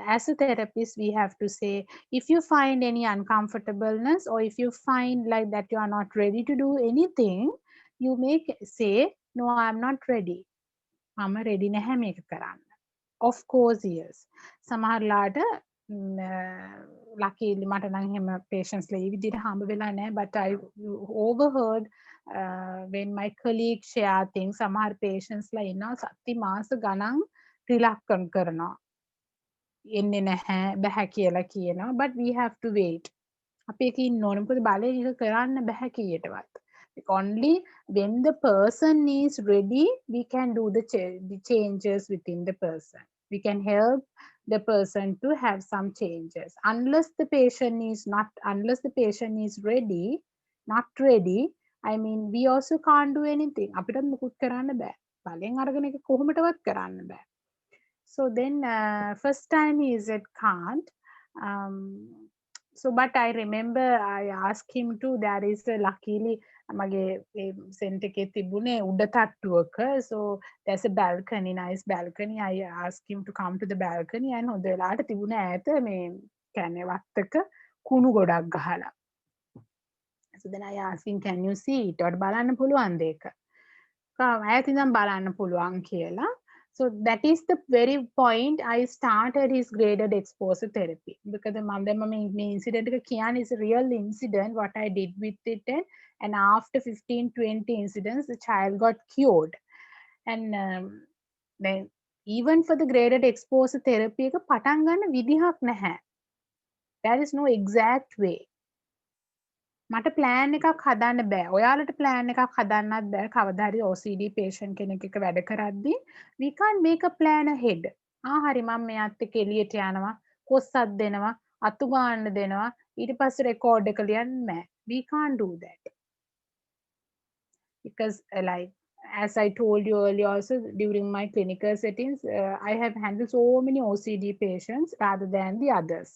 as a therapist, we have to say, if you find any uncomfortableness or if you find like that you are not ready to do anything, you may say, no, I'm not ready. I'm ready නැහැ මේක කරන්න. Of course, yes. සමහරලාට luckily මට නම් එහෙම patients ලා ඒ විදිහට හම්බ වෙලා නැහැ, but I overheard when my colleague share things, සමහර patients ලා ඉන්නවා සති මාස ගණන් reluctant කරනවා. එන්නේ නැහැ බෑ කියලා කියනවා, but we have to wait. අපි ඒක ඉන්න ඕනේ. මොකද බලයෙන් ඒක කරන්න බෑ කීයටවත්. Only when the person is ready, we can do the changes within the person. We can help the person to have some changes. Unless the patient is ready, not ready, I mean, we also can't do anything. අපිට මුකුත් කරන්න බෑ. බලෙන් අරගෙන ඒක කොහොමදවත් කරන්න බෑ. So then first time he said can't. So but I remember I asked him to, there is a luckily මගේ center එකේ තිබුණේ උඩ තට්ටුවක, so there's a balcony, nice balcony. I asked him to come to the balcony and හොඳ වෙලාවට තිබුණ ඈත මේ කියන්නේ වත්තක කුණු ගොඩක් ගහලා. So then I asked him, can you see it? ඔයාලට බලන්න පුළුවන්ද ඒක? ඈත ඉඳන් බලන්න පුළුවන් කියලා. So that is the very point I started his graded exposure therapy, because the මේ incident එක කියන්නේ is a real incident what I did with it, and after 15-20 incidents the child got cured. And then even for the graded exposure therapy එක පටන් ගන්න විදිහක් නැහැ. There is no exact way. මට plan එකක් හදන්න බෑ. ඔයාලට plan එකක් හදන්නත් බෑ. කවදා හරි OCD patient කෙනෙක් එක්ක වැඩ කරද්දී we can't make a plan ahead. හරි මම මෙයාත් එක්ක එළියට යනවා කොස්සක් දෙනවා අතු ගාන්න දෙනවා ඊට පස්සේ රෙකෝඩ් එක ලියන්න බෑ. We can't do that because like as I told you earlier also during my clinical settings I have handled so many OCD patients rather than the others.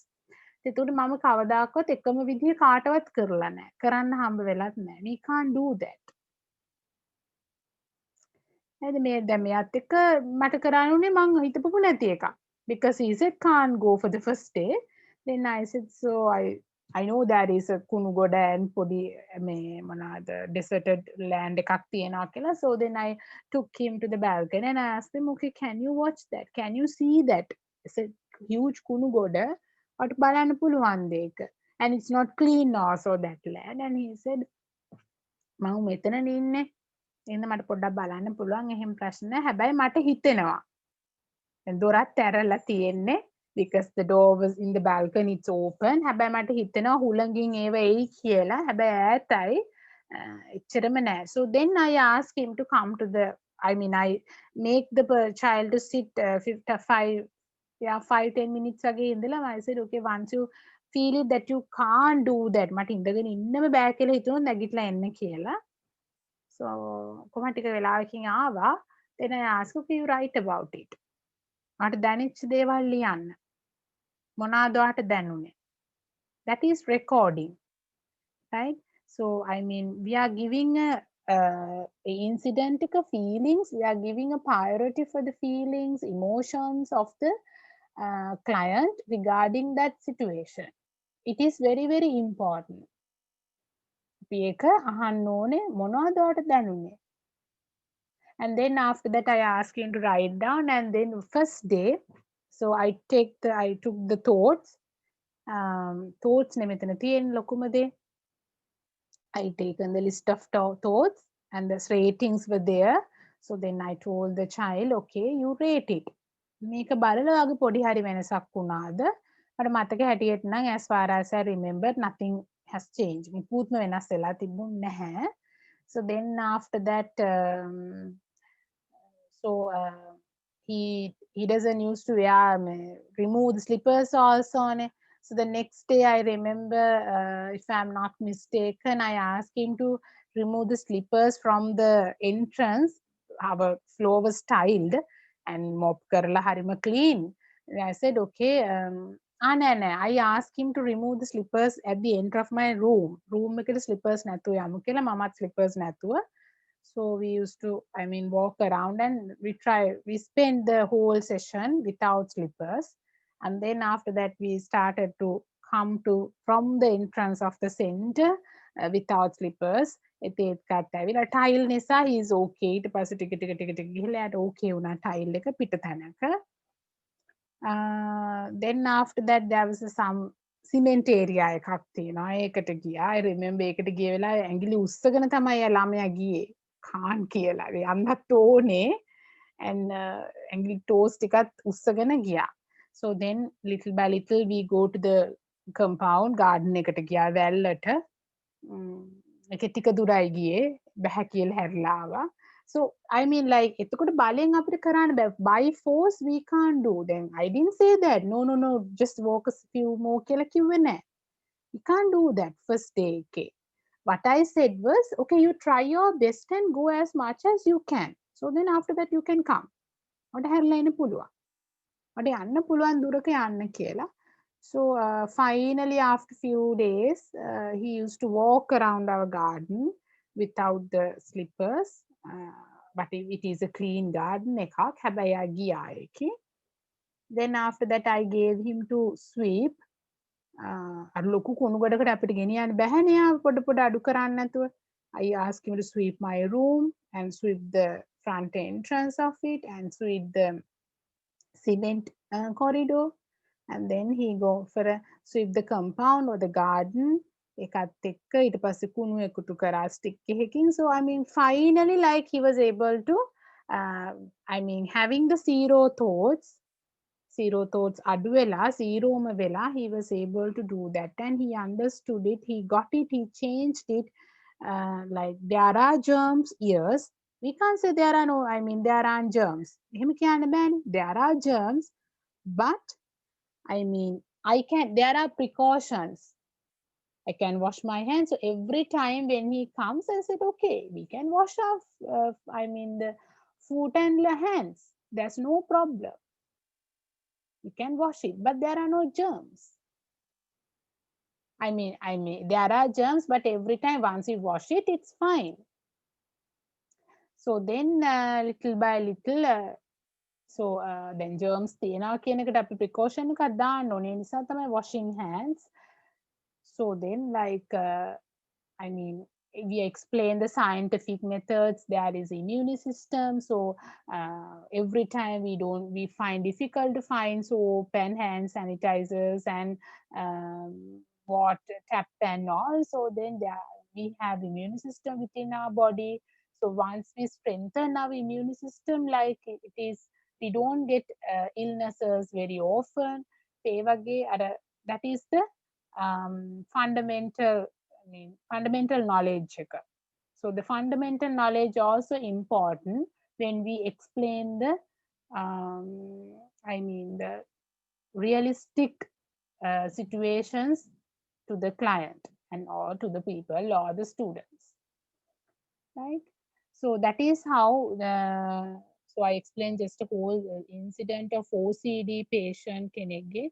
එතකොට මම කවදාකවත් එකම විදිහ කාටවත් කරලා නැහැ. කරන්න හම්බ වෙලත් නැහැ. We can't do that. නේද මේ දැන් මෙයාත් එක්ක මට කරන්න උනේ මං හිතපොපු නැති එකක්. Because he said can't go for the first day. Then I said so I know there is a කුණුගොඩ and පොඩි මේ මොනවාද deserted land එකක් තියෙනවා කියලා. So then I took him to the balcony and I asked him okay can you watch that? Can you see that? It's a huge කුණුගොඩ. ඔට බලන්න පුළුවන්ද ඒක? And it's not clean also that land. And he said මම මෙතනනේ ඉන්නේ. එහෙනම් මට පොඩ්ඩක් බලන්න පුළුවන් එහෙම ප්‍රශ්න නැහැ. හැබැයි මට හිතෙනවා. දැන් දොරත් ඇරලා තියෙන්නේ because the door was in the balcony it's open. හැබැයි මට හිතෙනවා හුළඟින් ඒව එයි කියලා. හැබැයි ඈතයි එච්චරම නැහැ. So then I asked him to come to the I mean I make the child to sit 5-10 minutes වගේ ඉඳලා I said okay once you feel it that you can't do that මට ඉඳගෙන ඉන්නම බෑ කියලා හිතුණා නැගිටලා එන්න කියලා. So කොහොම ටික වෙලාවකින් ආවා. Then I asked okay you write about it. මට දැනෙච්ච දේවල් ලියන්න. මොනවාද ඔයාට දැනුනේ? That is recording. Right? So I mean we are giving a incident feelings, we are giving a priority for the feelings, emotions of the client regarding that situation. It is very very important. අපි ඒක අහන්න ඕනේ මොනවද ඔයාට දැනුනේ? And then after that I asked him to write down and then first day so I took the thoughts නෙමෙතන තියෙන ලොකුම දේ. I taken the list of thoughts and the ratings were there. So then I told the child okay you rate it. මේක බලලා වගේ පොඩි හරි වෙනසක් වුණාද? මට මතක හැටියට නම් as far as I remember nothing has changed. මුකුත්ම වෙනස් වෙලා තිබුණ නැහැ. So then after that he doesn't used to wear remove the slippers also. So the next day I remember if I'm not mistaken I asked him to remove the slippers from the entrance. Our floor was tiled and mop karla harima clean. And I said okay nෑ I asked him to remove the slippers at the end of my room එකට slippers නැතුව යමු කියලා මමත් slippers නැතුව. So we used to walk around and we spent the whole session without slippers. And then after that we started to come to from the entrance of the center without slippers. ඒත් කට ඇවිල්ලා tile නිසා he is okay. ඊට පස්සේ ටික ගිහලා යාට okay වුණා tile එක පිට තැනක. Then after that there was some cement area එකක් තියෙනවා. ඒකට ගියා. I remember ඒකට ගිය වෙලාවේ ඇඟිලි උස්සගෙන තමයි ළමයා ගියේ. කාන් කියලා. යන්නත් ඕනේ. And ඇඟිලි toes ටිකත් උස්සගෙන ගියා. So then little by little we go to the compound garden එකට ගියා වැල්ලට. ඒක ටික දුරයි ගියේ. බෑ කියලා හැරිලා ආවා. So like එතකොට බලෙන් අපිට කරන්න බෑ. By force we can't do. Then I didn't say that. No just walk a few more කියලා කිව්වේ නෑ. You can't do that first day. Okay. What I said was okay you try your best and go as much as you can. So then after that you can come. ඔට හැරිලා එන්න පුළුවන්. ඔට යන්න පුළුවන් දුරක යන්න කියලා. So finally after few days he used to walk around our garden without the slippers. But it is a clean garden එකක්. හැබැයි ආ ගියා ඒකේ. Then after that I gave him to sweep. අර ලොකු කුණු ගොඩකට අපිට ගෙනියන්න බැහැනේ පොඩ පොඩ අඩු කරන්න නැතුව. I asked him to sweep my room and sweep the front entrance of it and sweep the cement corridor. And then he go for a sweep the compound or the garden. එකත් එක්ක ඊට පස්සේ කුණු එකතු කරා stick එකකින්. So finally like he was able to having the zero thoughts අඩු වෙලා zero ම වෙලා he was able to do that and he understood it, he got it, he changed it. Like there are germs, yes, We can't say there are no, I mean, there aren't germs. There are germs, but I mean, there are precautions. I can wash my hands. So every time when he comes, I said, okay, we can wash our, the foot and the hands. There's no problem. You can wash it, but there are no germs. There are germs, but every time once you wash it, it's fine. So then little by little, then germs තියෙනවා කියන එකට අපි precaution එකක් දාන්න ඕනේ. ඒ නිසා තමයි washing hands. So then we explain the scientific methods. There is immune system. So every time we find difficult to find soap and hand sanitizers and water tap and all. So then we have immune system within our body. So once we strengthen our immune system, like it is, we don't get illnesses very often. That is the fundamental knowledge. So the fundamental knowledge also important when we explain the the realistic situations to the client and or to the people or the students, right? So that is how so I explained just a whole incident of OCD patient kenege,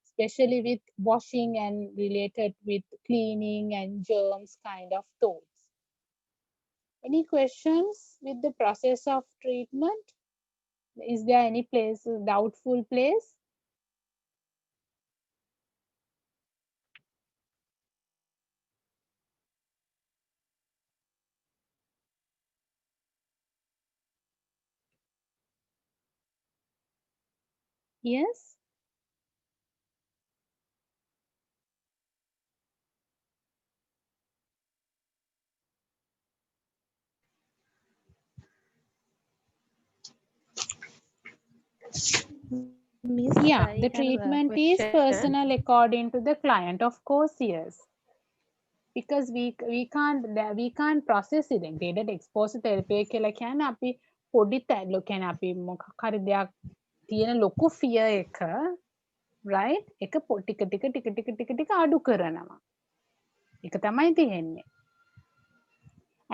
especially with washing and related with cleaning and germs kind of thoughts. Any questions with the process of treatment? Is there any place, doubtful place? Yes? Miss, Yeah, I the have a treatment is question. personal according to the client, of course, yes. Because we can't process it. Graded exposure therapy කියලා කියන්නේ අපි පොඩි තැලු කියන්නේ අපි මොකක් හරි දෙයක් තියෙන ලොකු fear එක, right? එක ටික ටික ටික ටික ටික ටික අඩු කරනවා. ඒක තමයි තියෙන්නේ.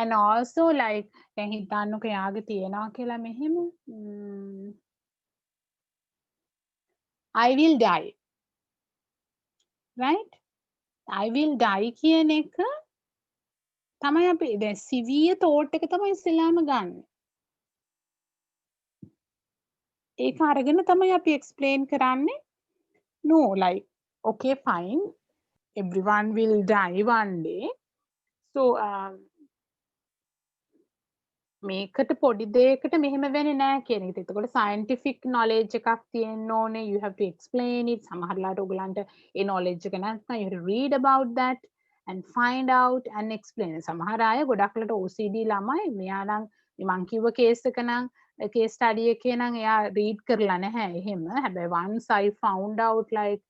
And also like දැන් හිතන්නකෝ යාගේ තියෙනවා කියලා මෙහෙම I will die, right? I will die කියන එක තමයි අපි දැන් සිවිය thought එක තමයි ඉස්සෙල්ලාම ගන්න. ඒක අරගෙන තමයි අපි explain කරන්නේ. No, like okay, fine, everyone will die one day. So මේකට පොඩි දෙයකට මෙහෙම වෙන්නේ නැහැ කියන එක. එතකොට scientific knowledge එකක් තියෙන්න ඕනේ. You have to explain it. සමහරලාට ඔයගලන්ට ඒ knowledge එක නැත්නම් you have to read about that and find out and explain. සමහර අය ගොඩක්ලට OCD ළමයි මෙයානම් මං කිව්ව කේස් එක නම් case study එකේ නම් එයා read කරලා නැහැ එහෙම. හැබැයි once I found out like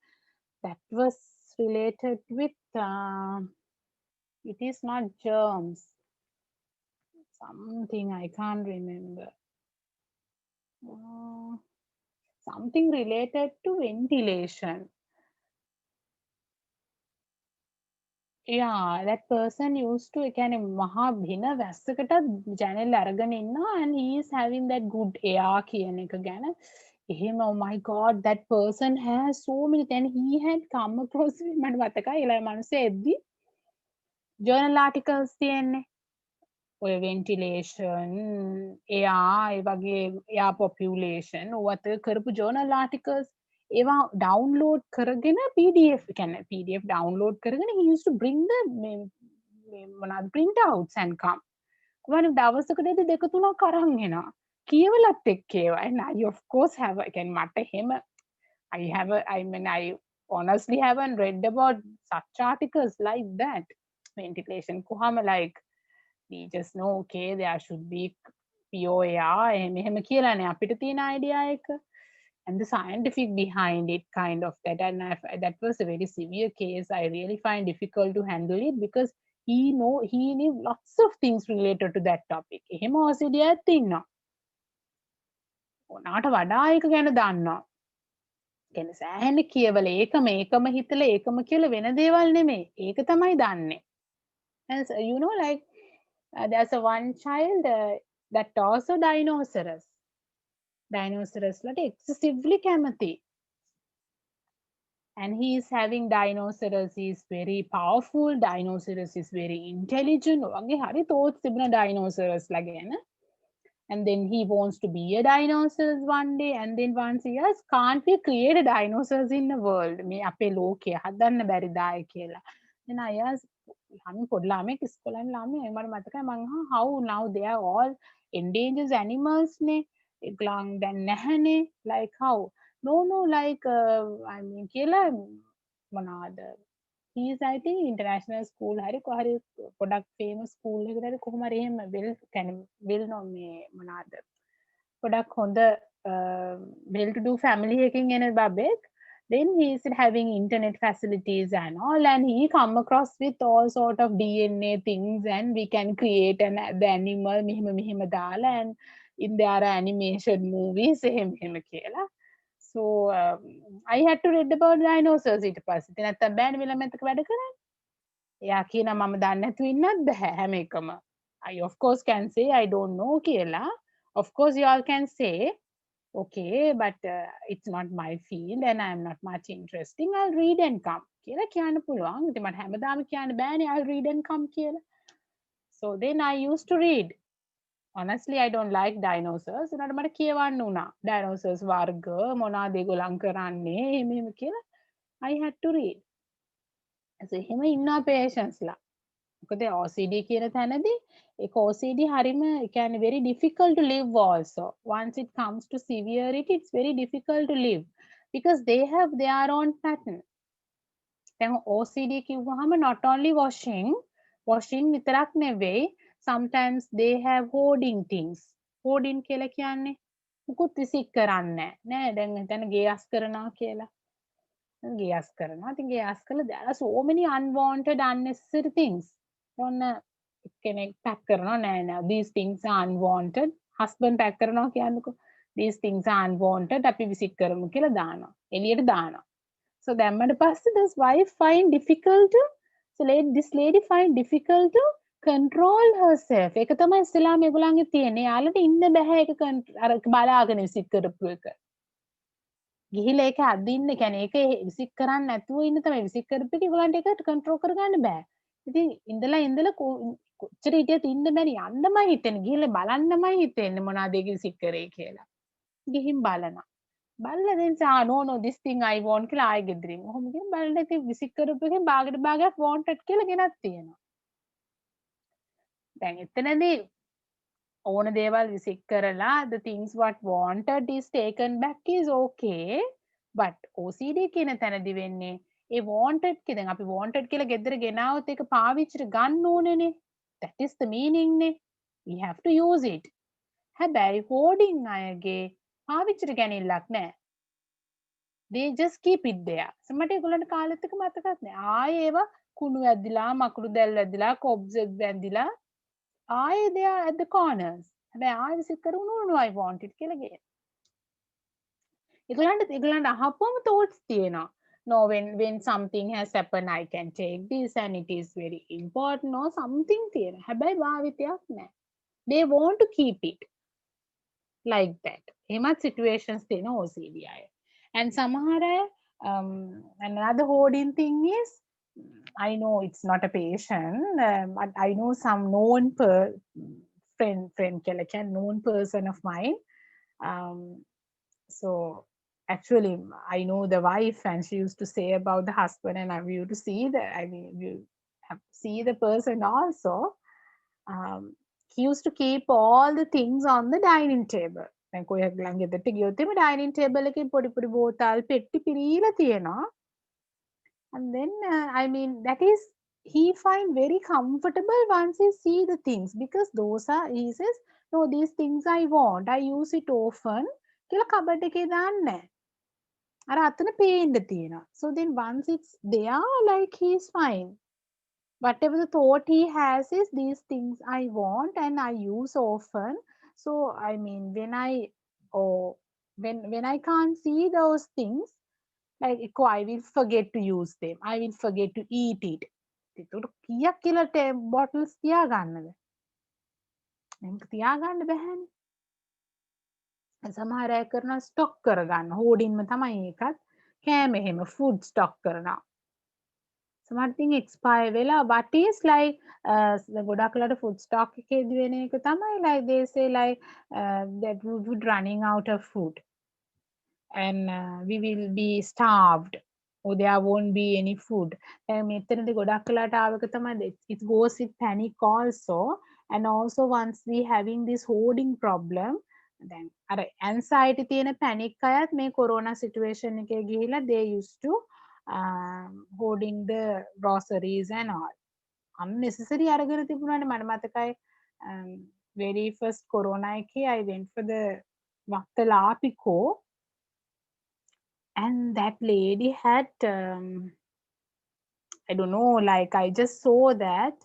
that was related with it is not germs. Something I can't remember. Something related to ventilation. Yeah, that person used to කියන්නේ මහා බින වැස්සකට ජනෙල් අරගෙන ඉන්නවා and he is having that good air කියන එක ගැන. එහෙම oh my god, that person has so many, then he had come across මට මතකයි එලා මනුස්සය එද්දි journal articles තියෙන්නේ. ඔය ventilation, air, ඒ වගේ air population ඔවත් කරපු journal articles ඒවා download කරගෙන PDF කියන්නේ PDF download කරගෙන he used to bring the මොනවාද print outs and come. කොහොමද දවසකදී දෙක තුනක් අරන් එනවා. කියවලත් එක්ක ඒවා. And I of course have again මට එහෙම I honestly haven't read about such articles like that. Ventilation කොහම like we just know okay there should be POAR එහෙම කියලානේ අපිට තියෙන idea එක. And the scientific behind it kind of that, and that was a very severe case. I really find difficult to handle it because he knew lots of things related to that topic. එහෙම OCD එකක් ඉන්නවා. ඔනාට වඩා ඒක ගැන දන්නවා. කියන්නේ සෑහෙන කියවල ඒකම හිතලා ඒකම කියලා වෙන දේවල් නෙමෙයි. ඒක තමයි දන්නේ. And so, you know, like there's a one child that also dinosaurs. Dinosaurs ලට excessively කැමති. And he is having dinosaurs is very powerful, dinosaurs is very intelligent. වගේ හරි thoughts තිබුණ dinosaurs ලා ගැන. And then he wants to be a dinosaur one day, and then once he asks, can't we create a dinosaurs in the world? මේ අපේ ලෝකය හදන්න බැරිදායි කියලා. Then I asked, I'm පොඩි ළමෙක් ඉස්කෝලේ ළමයි මට මතකයි මං how now they are all endangered animals නේ. ඒගොල්ලන් දැන් නැහනේ. Like how? No, like I mean කියලා මොනවාද? He is I think international school hari කොහරි පොඩක් famous school එකකට හරි කොහොම හරි එහෙම well known මේ මොනවාද පොඩක් හොඳ well to do family එකකින් එන බබෙක්. Then he is having internet facilities and all, and he come across with all sort of DNA things, and we can create the animal මෙහෙම දාලා, and in there are animation movies එහෙම කියලා. So I had to read about dinosaurs ඊට පස්සේ. ඉතින් නැත්තම් බෑනේ මෙලම එතක වැඩ කරන්නේ. එයා කියනවා මම දන්නේ නැතුව ඉන්නත් බෑ හැම එකම. I of course can say I don't know කියලා. Of course you all can say okay, but it's not my field and I am not much interesting. I'll read and come කියලා කියන්න පුළුවන්. ඉතින් මට හැමදාම කියන්න බෑනේ I'll read and come කියලා. So then I used to read. Honestly, I don't like dinosaurs. උනාට මට කියවන්න උනා. Dinosaurs වර්ග මොනවාද ඒගොල්ලන් කරන්නේ එහෙම කියලා. I had to read. So එහෙම ඉන්නවා patients ලා. මොකද OCD කියන තැනදී ඒක OCD හරිම ඒ කියන්නේ very difficult to live also. Once it comes to severity, it's very difficult to live because they have their own pattern. දැන් OCD කිව්වහම not only washing විතරක් නෙවෙයි, sometimes they have hoarding things. Hoarding කියලා කියන්නේ මුකුත් විසික් කරන්නේ නැහැ. දැන් හිතන්න ගේස් කරනවා කියලා. ගේස් කරනවා. ඉතින් ගේස් කළා there are so many unwanted unnecessary things. ඔන්න කෙනෙක් පැක් කරනවා නෑ these things are unwanted. husband pack කරනවා කියන්නකෝ. these things are unwanted. අපි විසික් කරමු කියලා දානවා. එළියට දානවා. So දැම්මට පස්සේ this wife find difficult to this lady find difficult to control herself. ඒක තමයි ඉස්සෙල්ලාම ඒගොල්ලන්ගේ තියෙන්නේ. යාළුවට ඉන්න බෑ ඒක අර බලාගෙන විසික් කරපු එක. ගිහිලා ඒක අදින්න කියන්නේ ඒක විසික් කරන්න නැතුව ඉන්න තමයි විසික් කරපු එක ඒගොල්ලන්ට ඒක කන්ට්‍රෝල් කරගන්න බෑ. ඉතින් ඉඳලා කොච්චර හිටියත් ඉන්න බැරි යන්නමයි හිතෙන්නේ. ගිහිල්ලා බලන්නමයි හිතෙන්නේ මොනවද ඒක විසික් කරේ කියලා. ගිහින් බලනවා. බලලා then no this thing I want කියලා ආයෙ ගෙදරින්. ඔහොම කියන බලලා ඉතින් විසික් කරපු එකෙන් භාගයට භාගයක් wanted කියලා ගෙනත් තියෙනවා. දැන් එතනදී ඕන දේවල් විසික් කරලා the things what wanted is taken back is okay, but OCD කියන තැනදී වෙන්නේ ඒ wanted එක දැන් අපි wanted කියලා ගෙදර ගෙනාවොත් ඒක පාවිච්චිට ගන්න ඕනේනේ. That is the meaning නේ. We have to use it. හැබැයි hoarding අයගේ පාවිච්චිට ගැනීමක් නැහැ. They just keep it there. සමහරට ඒගොල්ලන්ට කාලෙත් එක මතකත් නැහැ. ආයේ ඒවා කුණු ඇද්දිලා, මකුළු දැල් ඇද්දිලා, කොබ්ස් ඇද්දිලා ආයේ they are at the corners. හැබැයි ආයෙ විසික් කරුණු no I want it කියලා ගේන. ඒගොල්ලන්ට අහපුවම thoughts තියෙනවා. No, when something has happened, I can take this and it is very important or something තියෙනවා. හැබැයි භාවිතයක් නැහැ. They want to keep it like that. එහෙමත් situations තියෙන OCD අය. And සමහර another hoarding thing is, I know it's not a patient, but I know some known known person of mine. So actually, I know the wife, and she used to say about the husband, and I used to see you have to see the person also. He used to keep all the things on the dining table. දැන් කොහෙක් ළඟ ගෙදරට ගියොත් එimhe dining table එකේ පොඩි බෝතල් පෙට්ටි පිරීලා තියෙනවා. And then I mean that is he find very comfortable once he see the things, because those are, he says, no, these things I want, I use it often කියලා cupboard එකේ දාන්නේ. අර අතන පේන්න තියෙනවා. So then once it's there, like he is fine. whatever the thought he has is these things I want and I use often. So I mean or when I can't see those things, like I will forget to use them. I will forget to eat it. ඒතකොට කීයක් කියලා bottles තියාගන්නද? එහෙම තියාගන්න බැහැනේ. සමහර අය කරනවා stock කරගන්න. හෝඩින්ම තමයි ඒකත්. කෑම එහෙම ෆුඩ් ස්ටොක් කරනවා. සමහරටින් එක්ස්පයර් වෙලා what is like ගොඩක් වෙලාට ෆුඩ් ස්ටොක් එකේදී වෙන එක තමයි like they say like that we would running out of food and we will be starved or there won't be any food. මෙතනදී ගොඩක් වෙලාට ආවක තමයි it goes with panic also, and also once we having this hoarding problem, then අර anxiety තියෙන panic අයත් මේ corona situation එකේ ගිහිලා they used to hoarding the groceries and all. Unnecessary අරගෙන තිබුණානේ. මට මතකයි very first corona එකේ I went for the Vattalaapiko, and that lady had I don't know, like I just saw that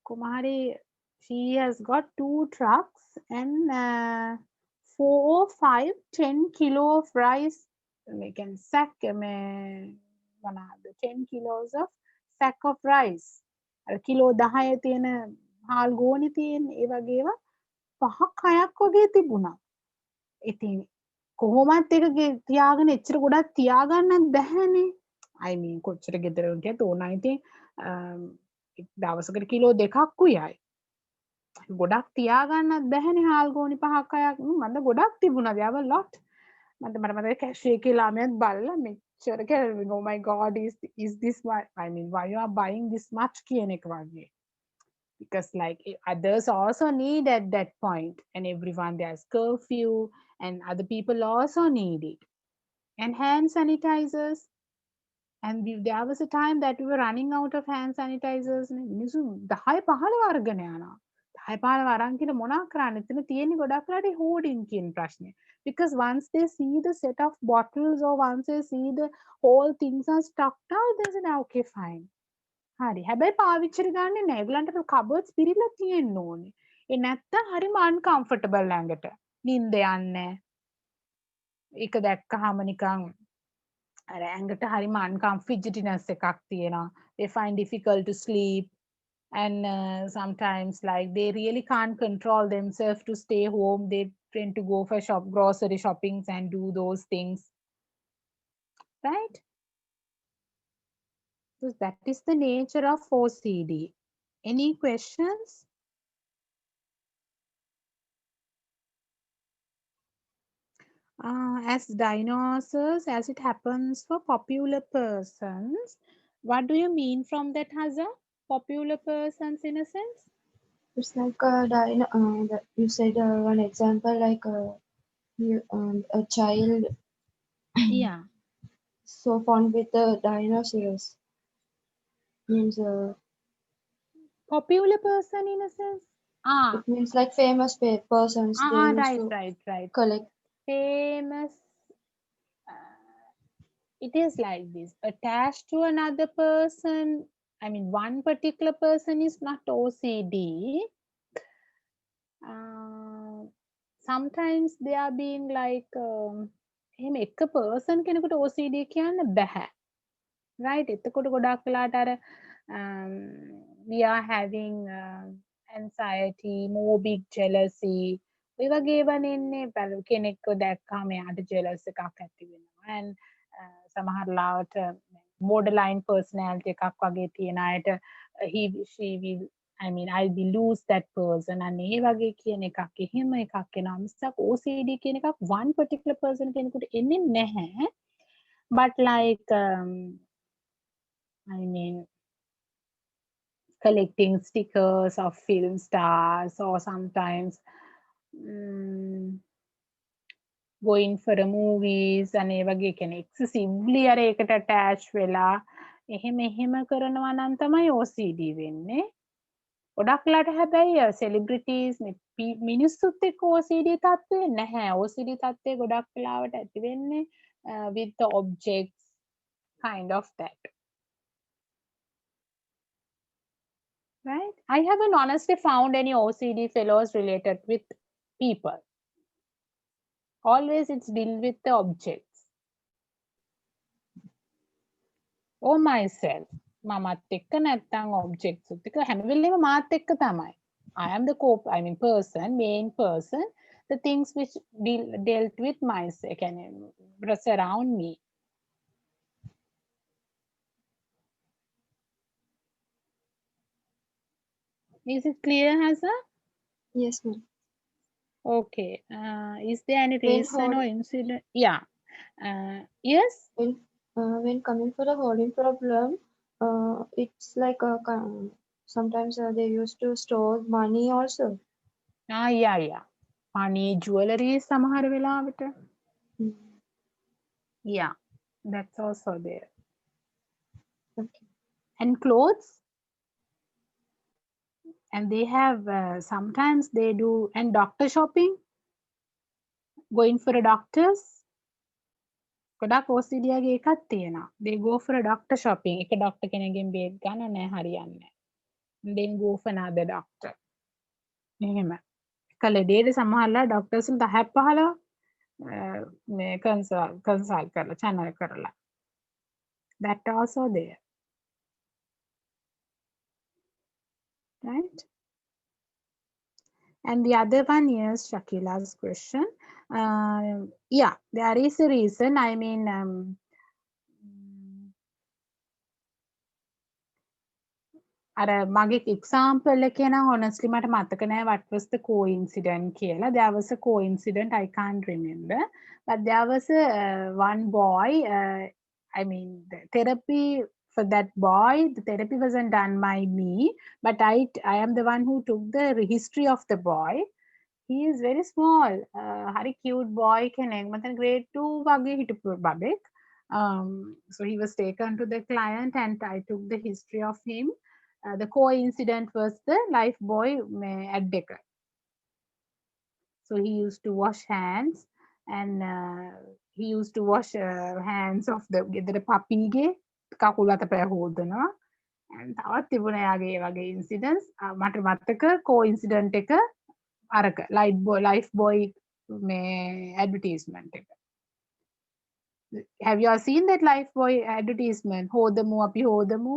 Kumari, she has got 2 trucks and 4 or 5 10 kilo of rice. We can sack 10 kilos of sack of rice. අර kilo 10 තියෙන හාල් ගෝනි තියෙන ඒ වගේම 5ක් 6ක් වගේ තිබුණා. ඉතින් කොහොමත් ඒක තියාගෙන එච්චර ගොඩක් තියාගන්නත් බැහැනේ. I mean කොච්චර ගෙදර ගියත් ඕනා ඉතින් දවසකට කිලෝ 2ක් උයයි. ගොඩක් තියාගන්නත් බැහැනේ හාල් ගෝනි 5ක් 6ක්. මන්ද ගොඩක් තිබුණා. there were a lot. මට මතකයි කැෂියර් එකේ ළමයාත් බලලා මෙච්චර කියලා oh my god is this why I mean why you are buying this much කියන එක වගේ. Because like others also need at that point, and everyone there's curfew and other people also need it, and hand sanitizers, and there was a time that we were running out of hand sanitizers. මිනිස්සු 10 15 අරගෙන යනවා. 10 15 අරන් කියලා මොනා කරන්නේ? එතන තියෙන්නේ ගොඩක් වෙලාට hoarding කියන ප්‍රශ්නේ. Because once they see the set of bottles or once they see the whole things are stocked out, they say okay fine. හරි. හැබැයි පාවිච්චිට ගන්නෙ නෑ. ඒගොල්ලන්ට කබර්ඩ්ස් පිරීලා තියෙන්න ඕනේ. ඒ නැත්තම් හරිම uncomfortable ළඟට. නිින්ද යන්නේ. ඒක දැක්කහම නිකන් අර ඇඟට හරිම uncomfortableness එකක් තියෙනවා. They find difficult to sleep, and sometimes like they really can't control themselves to stay home. They tend to go for grocery shoppings and do those things. Right? So that is the nature of OCD. Any questions? As diagnosis, as it happens for popular persons, what do you mean from that, Haza? Popular persons in a sense? It's like you said one example like a child Yeah. so fond with the dinosaurs means Popular person in a sense? it means like famous persons they used to Right. collect. Famous. It is like this. Attached to another person. I mean, one particular person is not OCD. Sometimes they are being like එහෙම එක person කෙනෙකුට OCD කියන්න බෑ. Right? එතකොට ගොඩක් වෙලාට අර we are having anxiety, morbid jealousy. ඔය වගේ වනින්නේ කෙනෙක්ව දැක්කම එයාට jealous එකක් ඇති වෙනවා. And සමහර ලාවට borderline personality එකක් වගේ තියෙන අයට she will I mean I will lose that person and ඒ වගේ කියන එකක් එහෙම එකක් එනවා. මිසක් OCD කියන එකක් one particular person කෙනෙකුට එන්නේ නැහැ. But like I mean collecting stickers of film stars, or sometimes going for a movies and ඒ වගේ කියන්නේ excessively අර ඒකට attach වෙලා එහෙම කරනවා නම් තමයි OCD වෙන්නේ. ගොඩක් වෙලාට හැබැයි celebrities මිනිස්සුත් එක්ක OCD තත්ත්වය නැහැ. OCD තත්ත්වය ගොඩක් වෙලාවට ඇති වෙන්නේ with the objects, kind of that. right? I haven't honestly found any OCD fellows related with people. Always it's deal with the objects. Or myself. මමත් එක්ක නැත්තම් objects උත් එක්ක හැම වෙලේම මාත් එක්ක තමයි. I am the main person, the things which dealt with myself, surround me. Is it clear, Hasa? Yes, ma'am. Okay. Is there any When reason or hold, incident? Yeah. Yes? when coming for the holding problem, it's like sometimes they used to store money also. Yeah. Money, jewelry, සමහර වෙලාවට. Yeah, that's also there. Okay. And clothes? And they have, sometimes they do, and doctor shopping? Going for a doctor's? ගොඩක් OCD ගේ එකක් තියෙනවා. They go for a doctor shopping. එක doctor කෙනෙක්ගෙන් බේත් ගන්න නෑ හරියන්නේ. Then go for another doctor. එහෙම. එක ලෙඩේට සමහරලා doctors 10-15 මේ consult කරලා channel කරලා. That also there. Right? And the other one is Shakila's question. Yeah, there is a reason. I mean, අර මගේ example එකේ නම් honestly මට මතක නෑ what was the coincidence කියලා. There was a coincidence, I can't remember. But there was one boy, I mean, the therapy for that boy, the therapy wasn't done by me, but I am the one who took the history of the boy. He is very small, very cute boy කෙනෙක්. මතන grade 2 වගේ හිටපු බබෙක්. So he was taken to the client and I took the history of him. The coincident was the life boy at Decker. So he used to wash hands and he used to wash hands of the puppy කකුල් අතපය හොදනවා. And තවත් තිබුණා යාගේ ඒ වගේ incidents. මට මතක coincident එක අරක life boy advertisement එක. Have you all seen that life boy advertisement? හොදමු අපි හොදමු.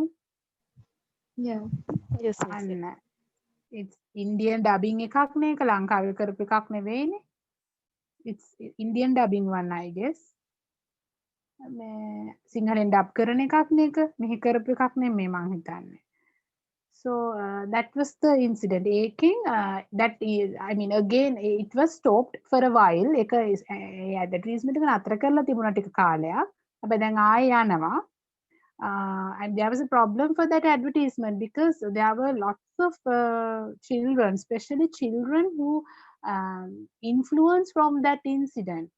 Yeah. Yes, අන්න it's Indian dubbing එකක් නේ ඒක ලංකාවේ කරපු එකක් නෙවෙයිනේ. It's Indian dubbing one, I guess. මේ සිංහලෙන් dub කරන එකක් නේ ඒක. මෙහි කරපු එකක් නෙමෙයි මං හිතන්නේ. So that was the incident. That is, I mean, again, it was stopped for a while. ඒක advertisement එක නතර කරලා තිබුණා ටික කාලයක්. හැබැයි දැන් ආයෙ යනවා. And there was a problem for that advertisement because there were lots of children, especially children who influenced from that incident.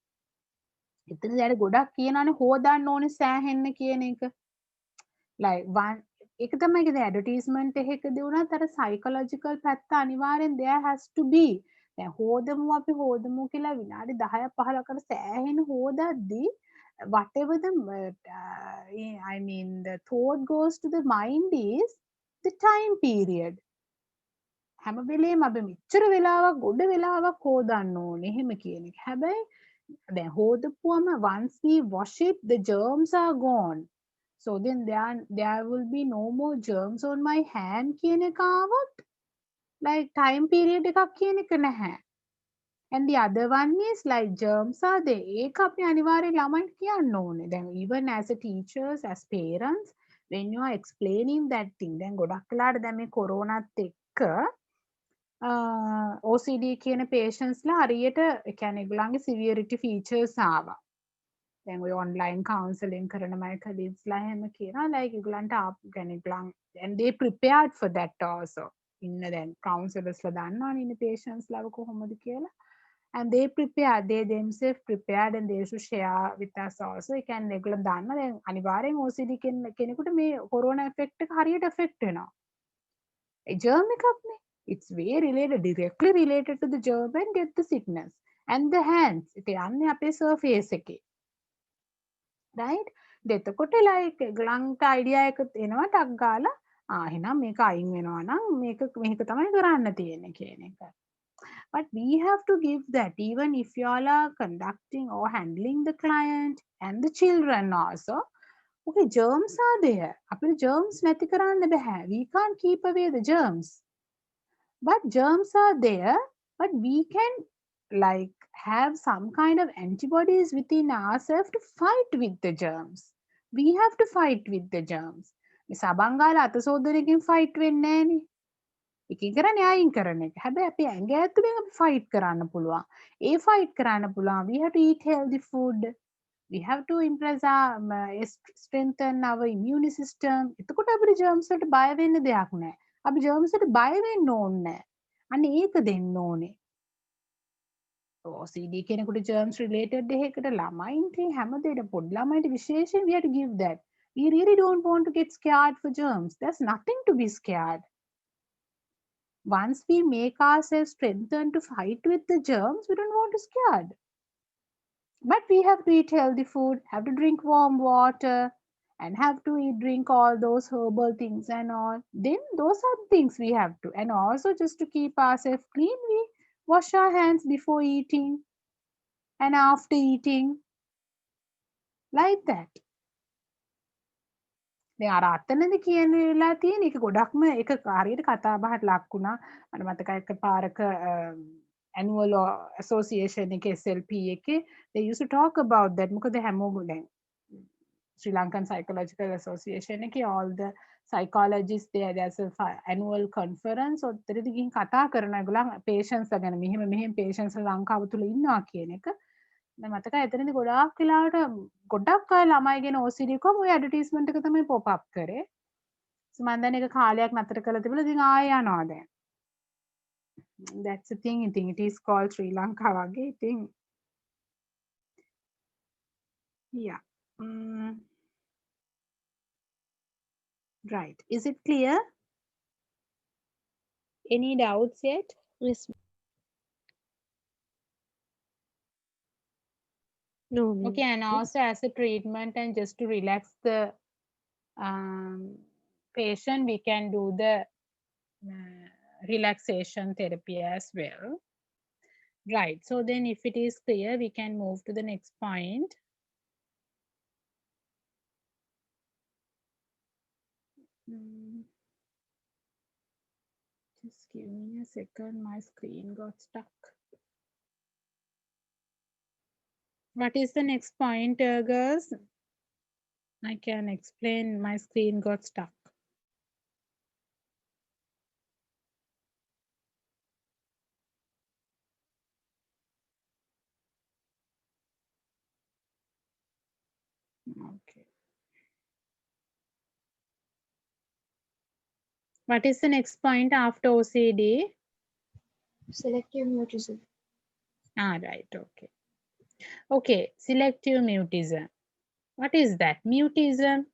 එතන දැන් ගොඩක් කියනවානේ හොදන්න ඕනේ සෑහෙන්න කියන එක. Like one ඒක තමයි කියන්නේ advertisement එකකදී වුණත් අර psychological පැත්ත අනිවාර්යෙන් there has to be. දැන් හොදමු අපි හොදමු කියලා විනාඩි 10-15කට සෑහෙන හොදද්දී whatever the I mean the thought goes to the mind is the time period. හැම වෙලේම අපි මෙච්චර වෙලාවක් ගොඩ වෙලාවක් හොදන්න ඕනේ එහෙම කියන එක. හැබැයි දැන් හොදපුවම once we wash it the germs are gone. So then there will be no more germs on my hand කියන එක ආවොත් like time period එකක් කියන එක නැහැ. And the other one is like germs are there. ඒක අපි අනිවාර්යෙන් ළමයින්ට කියන්න ඕනේ. දැන් even as a teachers, as parents, when you are explaining that thing, දැන් ගොඩක් වෙලාවට දැන් මේ කොරෝනාත් එක්ක OCD කියන patientsලා හරියට ඒ කියන්නේ ඒගොල්ලන්ගේ severity features ආවා. දැන් ඔය online counseling කරන my colleaguesලා එහෙම කියනවා like ඒගොල්ලන්ට කියන්නේ ඒගොල්ලන් and they prepared for that also. ඉන්න දැන් counsellorsලා දන්නවනේ ඉන්න patientsලාව කොහොමද කියලා. And they themselves prepared and they should share with us also. ඒ කියන්නේ ඒගොල්ලෝ දන්නවා දැන් අනිවාර්යෙන් OCD කෙනෙකුට මේ corona effect එක හරියට affect වෙනවා. ඒ germ එකක්නේ. It's directly related to the germ and get the sickness. And the hands. ඒක යන්නේ අපේ surface එකේ. Right? එතකොට like ගලන්ට idea එක එනවා ටක් ගාලා එහෙනම් මේක අයින් වෙනවා නම් මේක මේක තමයි කරන්න තියෙන්නේ කියන එක. But we have to give that even if you all are conducting or handling the client and the children also. Okay, germs are there. අපිට germs නැති කරන්න බෑ. We can't keep away the germs. But germs are there, but we can like have some kind of antibodies within ourselves to fight with the germs. We have to fight with the germs. මේ සබංගාල අතසෝදනකින් fight වෙන්නේ නෑනේ. එකකින් කරන්නේ අයින් කරන එක. හැබැයි අපි ඇඟ ඇතුලෙන් අපි fight කරන්න පුළුවන්. ඒ fight කරන්න පුළුවන්. We have to eat healthy food. We have to impress our strengthen our immune system. එතකොට අපිට germs වලට බය වෙන්න දෙයක් නෑ. අපි germs වලට බය වෙන්න ඕනේ නෑ. අන්න ඒක දෙන්න ඕනේ. OCD කෙනෙකුට germs related එකකට ළමයින්ට හැමදේට පොඩි ළමයින්ට විශේෂයෙන් we have to give that. We really don't want to get scared for germs. There's nothing to be scared. Once we make ourselves strengthened to fight with the germs, we don't want to scared. But we have to eat healthy food, have to drink warm water, and have to drink all those herbal things and all. Then those are the things we have to. And also just to keep ourselves clean, we wash our hands before eating and after eating. Like that. දැන් අර අතනද කියන වෙලා තියෙන එක ගොඩක්ම එක හරියට කතා බහට ලක් වුණා. මට මතකයි එක පාරක annual association එකේ SLP එකේ they used to talk about that. මොකද හැමෝම දැන් Sri Lankan Psychological Association එකේ all the psychologists there's a annual conference. ඔතනදී ගිහින් කතා කරන ඒගොල්ලන් patients ගැන මෙහෙම patients ලංකාව තුල ඉන්නවා කියන එක. මම මතකයි එතනදී ගොඩාක් වෙලාවට ගොඩක් අය ළමයි ගැන OCD කොම ඔය ඇඩ්වර්ටයිස්මන්ට් එක තමයි pop up කරේ. මම දැන් ඒක කාලයක් නතර කරලා තිබුණා. ඉතින් ආයෙ යනවා දැන්. That's the thing. I think it is called Sri Lanka වගේ. ඉතින් yeah. Right. Is it clear? Any doubts yet? Yes. No. Okay, and also as a treatment and just to relax the patient, we can do the relaxation therapy as well. Right. So then if it is clear, we can move to the next point. Just give me a second. My screen got stuck. What is the next point, girls? I can explain. My screen got stuck. Okay. What is the next point after OCD? Selective mutism. Right. Okay. Okay. Selective mutism. What is that? Mutism.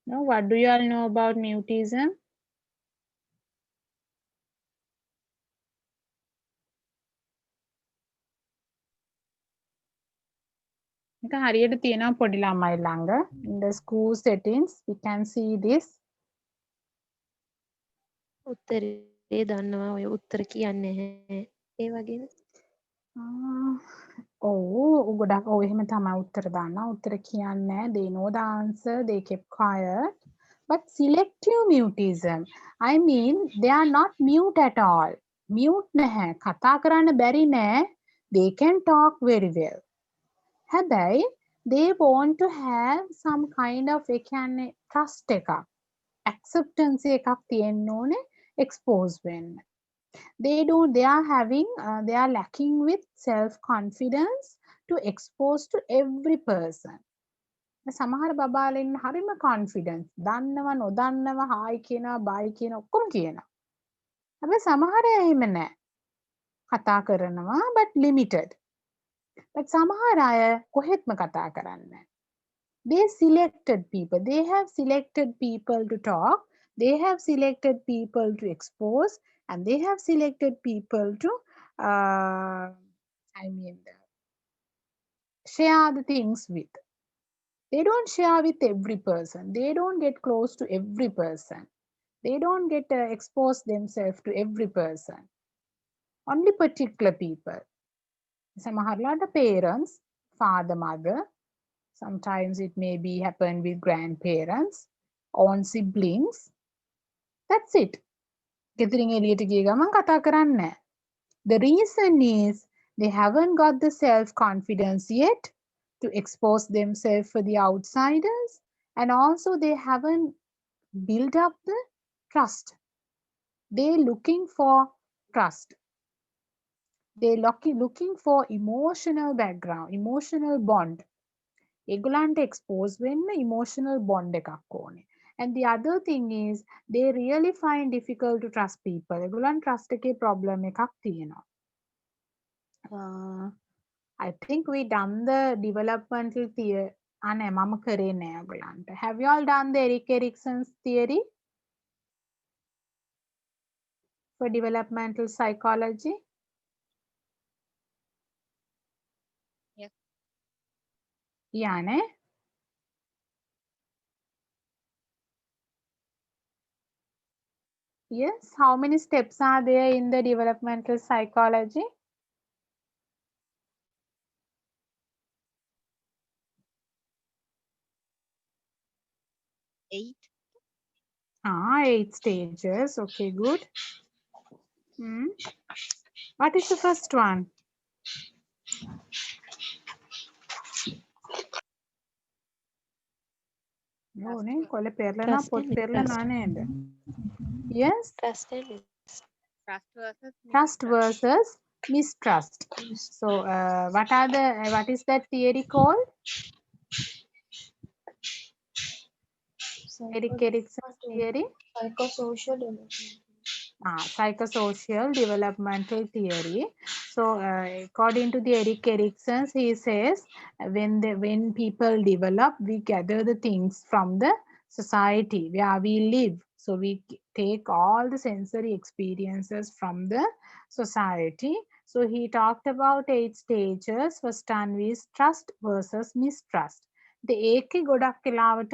No, what do you all know about mutism? එක හරියට තියෙනවා පොඩි ළමයි ළඟ. In the school settings, we can see this. උත්තරේ දන්නවා ඔය උත්තර කියන්නේ නැහැ. ඒ වගේද? ඔව් ගොඩක් ඔව් එහෙම තමයි උත්තර දානවා. උත්තර කියන්නේ they know the answer, they kept quiet. But selective mutism, I mean they are not mute at all. Mute නැහැ. කතා කරන්න බැරි නෑ. They can talk very well. හැබැයි they want to have some kind of ඒ කියන්නේ trust එකක්, acceptance එකක් තියෙන්න ඕනේ expose වෙන්න. They are lacking with self confidence to expose to every person. සමහර බබාලෙන් හරිම confidence, දන්නව නොදන්නව hi කියනවා bye කියනවා ඔක්කොම කියනවා. හැබැයි සමහර අය එහෙම නැහැ. කතා කරනවා but limited. But සමහර අය කොහෙත්ම කතා කරන්නේ. They selected people. They have selected people to talk. They have selected people to expose, and they have selected people to, share the things with. They don't share with every person. They don't get close to every person. They don't get expose themselves to every person. Only particular people. Samaharlata parents, father, mother. Sometimes it may be happen with grandparents, own siblings. That's it. ගෙදරින් එළියට ගිය ගමන් කතා කරන්නේ නැහැ. The reason is they haven't got the self-confidence yet to expose themselves for the outsiders, and also they haven't built up the trust. They're looking for trust. They're looking for emotional background, emotional bond. ඒගොල්ලන්ට expose වෙන්න emotional bond එකක් ඕනේ. And the other thing is they really find difficult to trust people. ඒගොල්ලන් trust එකේ problem එකක් තියෙනවා. I think we done the developmental theory. නෑ මම කරේ නෑ ඔයගොල්ලන්ට. Have you all done the Erik Erikson's theory for developmental psychology? Yes. Yeah, ne? Yes. How many steps are there in the developmental psychology? 8. 8 stages. Okay, good. What is the first one? No, ne? Kolle perlana Trust pot and perlana mistrust. neda. Yes. Trust and mistrust. Trust versus Trust mistrust. versus mistrust. So, what is that theory called? Erik Erikson's theory? Psychosocial development. Psychosocial developmental theory. So, according to the Erik Erikson, he says when people develop, we gather the things from the society where we live. So we take all the sensory experiences from the society. So he talked about 8 stages. First one is trust versus mistrust. The ඒකේ ගොඩක් වෙලාවට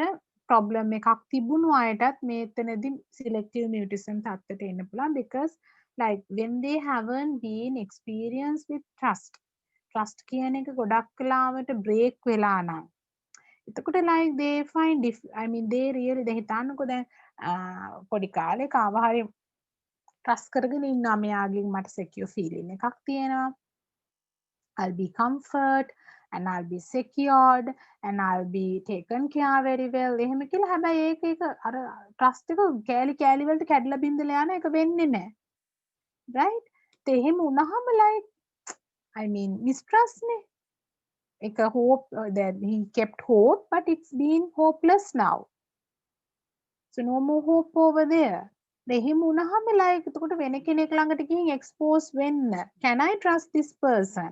problem එකක් තිබුණු අයටත් මේතනදී selective mutism තත්ත්වයට එන්න පුළුවන්, because like when they haven't been experienced with trust කියන එක ගොඩක් වෙලාවට break වෙලා නම් එතකොට like they find they really they හිතන්නකෝ දැන් පොඩි කාලේ කාව හරි trust කරගෙන ඉන්නවා, මෙයාගෙන් මට secure feeling එකක් තියෙනවා, I'll be comfort and I'll be secured and I'll be taken care very well. එහෙම කියලා හැබැයි ඒක අර trust එක කෑලි කෑලි වලට කැඩලා බින්දලා යන එක වෙන්නේ නැහැ. Right? එහෙම වුණාම like mistrust නේ. එක hope that he kept hope but it's been hopeless now. So no more hope over there. එහෙම වුණාම like එතකොට වෙන කෙනෙක් ළඟට ගිහින් expose වෙන්න. Can I trust this person?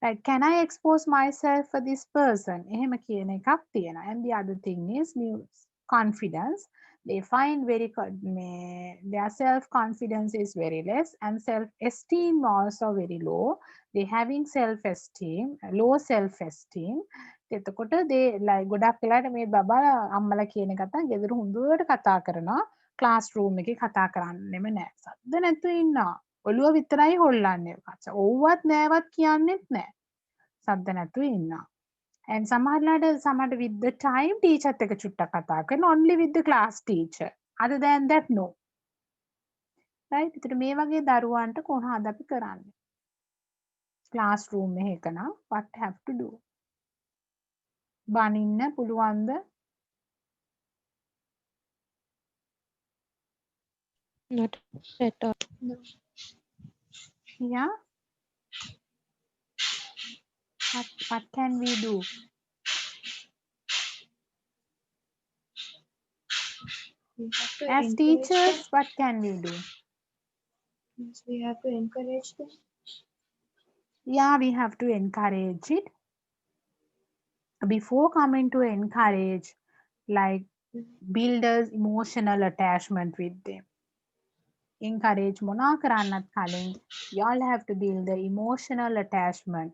Like, can I expose myself for this person? එහෙම කියන එකක් තියෙනවා. And the other thing is confidence. They find their self-confidence is very less and self-esteem also very low. They having self-esteem, low self-esteem. එතකොට they like ගොඩක් වෙලාවට මේ බබා අම්මලා කියන එක තමයි ගෙදර හොඳට කතා කරනවා. classroom එකේ කතා කරන්නෙම නැහැ. සද්ද නැතුව ඉන්නවා. ඔළුව විතරයි හොල්ලන්නේ. ඔව්වත් නෑවත් කියන්නෙත් නෑ. සද්ද නැතුව ඉන්නවා. And සමහරට with the time teacher එක චුට්ටක් කතා කරන only with the class teacher. Other than that no. Right? ඒතර මේ වගේ දරුවන්ට කොහොමද අපි කරන්නේ? classroom එකක නම් what have to do? බනින්න පුළුවන්ද? Not at all. No. Yeah. What can we do? We have to As encourage teachers, them. what can we do? Yes, we have to encourage them. Yeah, we have to encourage it. Before coming to encourage, like build an emotional attachment with them. Encourage මොනා කරන්නත් කලින්, you all have to build the emotional attachment.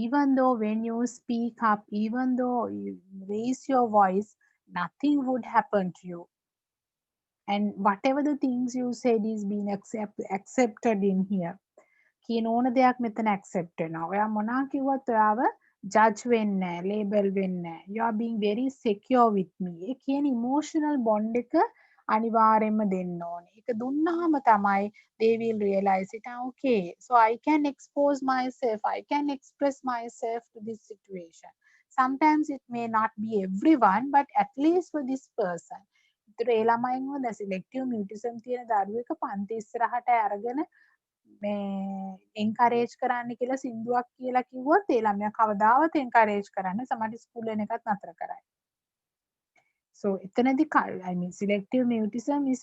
even though when you speak up, even though you raise your voice, nothing would happen to you. And whatever the things you said is being accepted in here. කියන ඕන දෙයක් මෙතන accept වෙනවා. ඔයා මොනා කිව්වත් ඔයාව judge වෙන්නේ නැහැ, label වෙන්නේ නැහැ. You are being very secure with me. ඒ කියන emotional bond එක අනිවාර්යයෙන්ම දෙන්න ඕනේ. ඒක දුන්නාම තමයි they will realize it. Okay, so I can expose myself, I can express myself to this situation. Sometimes it may not be everyone, but at least for this person. ඒතර ඒ ළමයින්ව දැන් selective mutism තියෙන දරුවෙක් පන්ති ඉස්සරහට අරගෙන මේ encourage කරන්න කියලා සින්දුවක් කියලා කිව්වොත් ඒ ළමයා කවදාවත් එන්කරේජ් කරන්න සමහර ස්කූල් වෙන එකත් නතර කරයි. So එතනදී I mean selective mutism is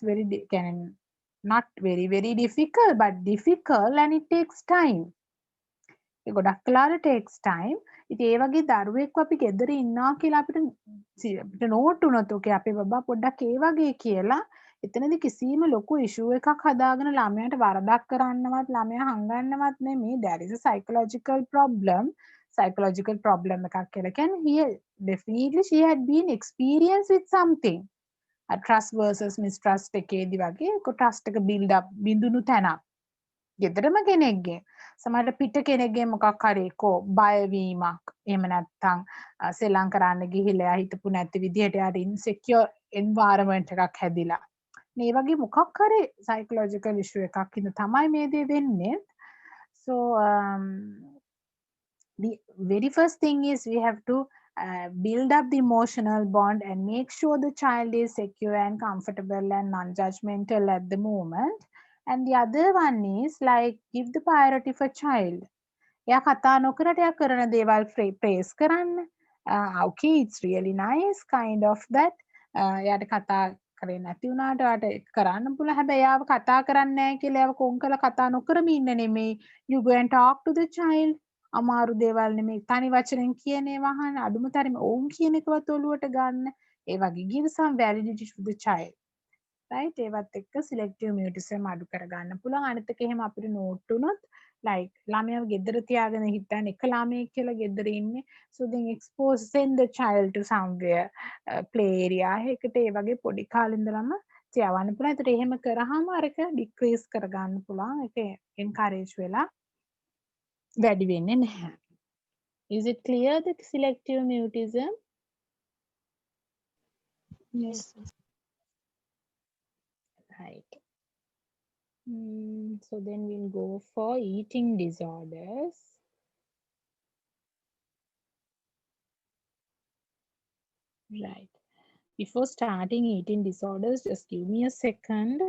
not very difficult, but difficult and it takes time. ඒ ගොඩක් කලාවට takes time. ඉතින් ඒ වගේ දරුවෙක්ව අපි ගෙදර ඉන්නවා කියලා අපිට නෝට් වුණොත් ඔකේ අපේ බබා පොඩ්ඩක් ඒ වගේ කියලා එතනදී කිසිම ලොකු ඉෂුව එකක් හදාගෙන ළමයාට වරදක් කරන්නවත් ළමයා හංගන්නවත් නෙමෙයි. There is a psychological problem එකක් කියලා කියන්නේ he definitely she had been experienced with something. A trust versus mistrust එකේදී වගේ trust එක build up බිඳුණු තැනක්. ගෙදරම කෙනෙක්ගේ සමහරට පිට කෙනෙක්ගේ මොකක් හරි කෝ බයවීමක් එහෙම නැත්නම් සෙල්ලම් කරන්න ගිහිල්ලා හිතපු නැති විදිහට යාට ඉන්සෙකියර් එන්වයරන්මන්ට් එකක් හැදිලා මේ වගේ මොකක් හරි සයිකොලොජිකල් ඉෂුව එකක් හින්දා තමයි මේ දේ වෙන්නේ. So the very first thing is we have to build up the emotional bond and make sure the child is secure and comfortable and non-judgmental at the moment. And the other one is like give the priority for child. එයා කතා නොකරට එයා කරන දේවල් praise කරන්න. Okay, it's really nice kind of that. එයාට කතා කරේ නැති වුණාට ඔයාට කරන්න පුළුවන්. හැබැයි එයාව කතා කරන්නේ නැහැ කියලා එයාව කොන් කරලා කතා නොකරම ඉන්න නෙමෙයි. You go and talk to the child. අමාරු දේවල් නෙමෙයි. තනි වචනෙන් කියන ඒවා අහන්න. අඩුම තරමේ ඕම් කියන එකවත් ඔලුවට ගන්න. ඒ වගේ give some validity to the child. right? ඒවත් එක්ක selective mutism අඩු කරගන්න පුළුවන්. අනිත් එක එහෙම අපිට නෝට් වුණොත් like ළමයාව ගෙදර තියාගෙන හිටන්න එක ළමයෙක් කියලා ගෙදර ඉන්නේ. So then send the child to somewhere play area එකකට ඒ වගේ පොඩි කාලේ ඉඳලම තියවන්න පුළුවන්. ඒතර එහෙම කරාම අරක decrease කරගන්න පුළුවන්. ඒක encourage වෙලා වැඩි වෙන්නේ නැහැ. Is it clear the selective mutism? Yes. Right. So then we'll go for eating disorders. Right. Before starting eating disorders, just give me a second.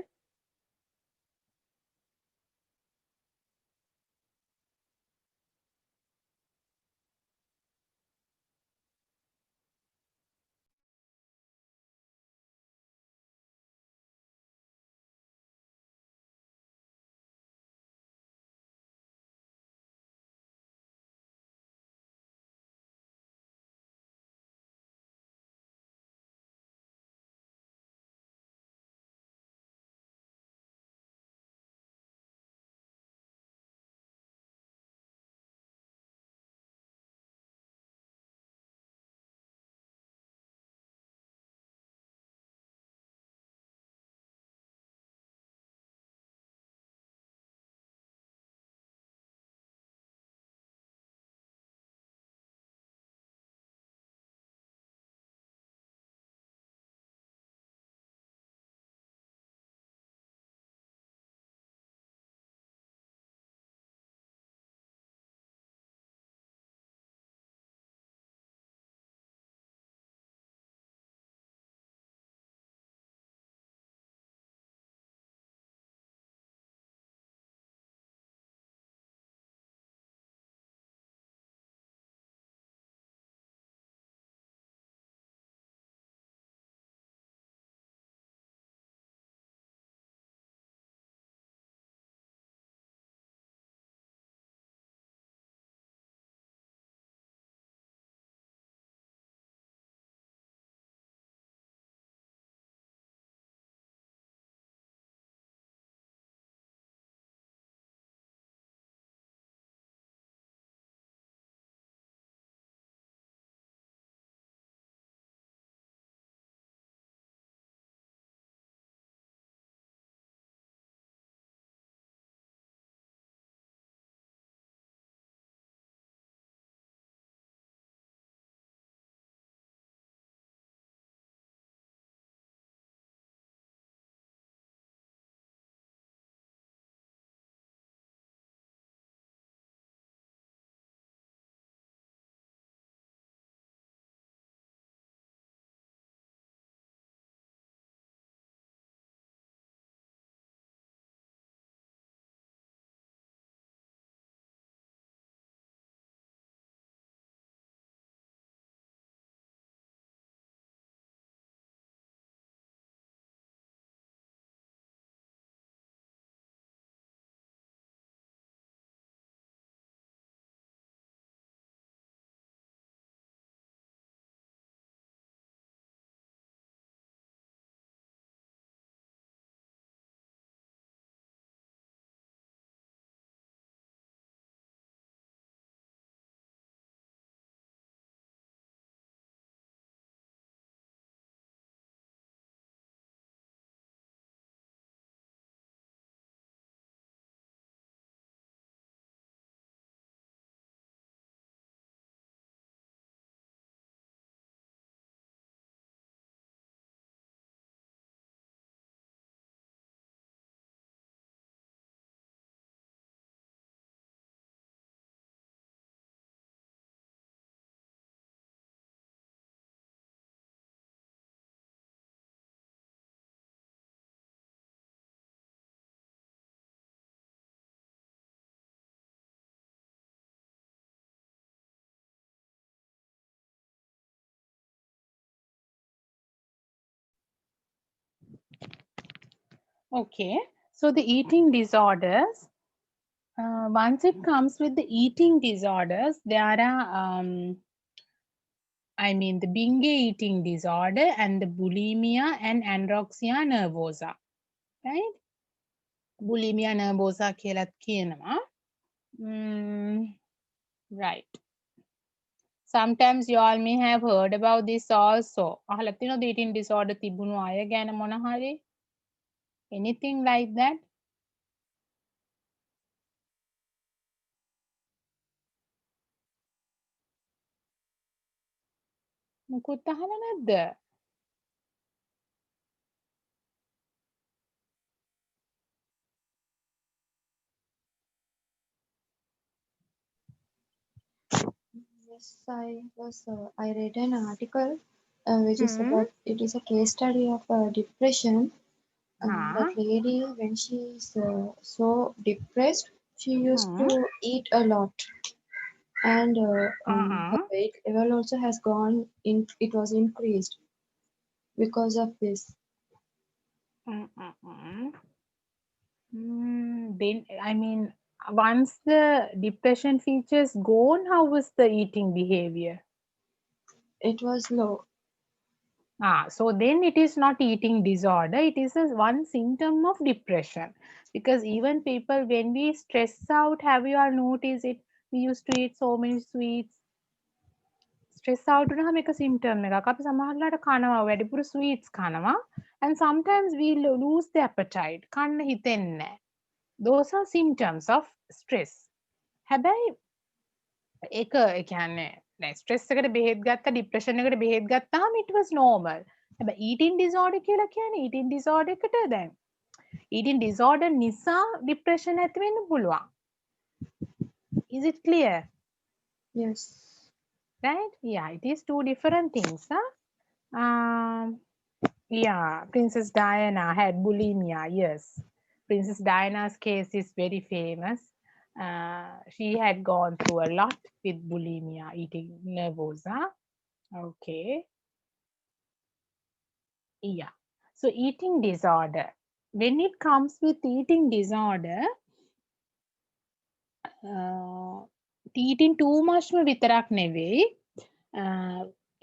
Okay, so the eating disorders, once it comes with the eating disorders, there are, the binge eating disorder and the bulimia and anorexia nervosa, right? Bulimia nervosa කියලත් කියනවා. Right. Sometimes you all may have heard about this also. අහලා තියෙනවද eating disorder තිබුණු අය ගැන මොන හරි? Anything like that? මුකුත් අහලා නැද්ද? Yes, I read an article which is Hmm. about, it is a case study of depression. Ah. That lady, when she is so depressed, she used Hmm. to eat a lot, and her Uh-huh. weight level also has gone in. It was increased because of this. Then, once the depression features gone, how was the eating behavior? It was low. So then it is not eating disorder, it is one symptom of depression. Because even people, when we stress out, have you all noticed it? We used to eat so many sweets. Stress out වුණාම එක symptom එකක්. අපි සමහරලාට කනවා වැඩිපුර sweets කනවා, and sometimes we lose the appetite. කන්න හිතෙන්නේ නැහැ. Those are symptoms of stress. හැබැයි ඒක ඒ කියන්නේ දැන් ස්ට්‍රෙස් එකට බෙහෙත් ගත්තා, ડિප්‍රෙෂන් එකට බෙහෙත් ගත්තාම it was normal. හැබැයි eating disorder කියලා කියන්නේ eating disorder එකට දැන් eating disorder නිසා depression ඇති වෙන්න පුළුවන්. Is it clear? Yes. Right? Yeah, it is two different things. Yeah, Princess Diana had bulimia. Yes, Princess Diana's case is very famous. She had gone through a lot with bulimia, eating nervosa. Okay. Yeah. So eating disorder. When it comes with eating disorder, eating too much විතරක් නෙවෙයි,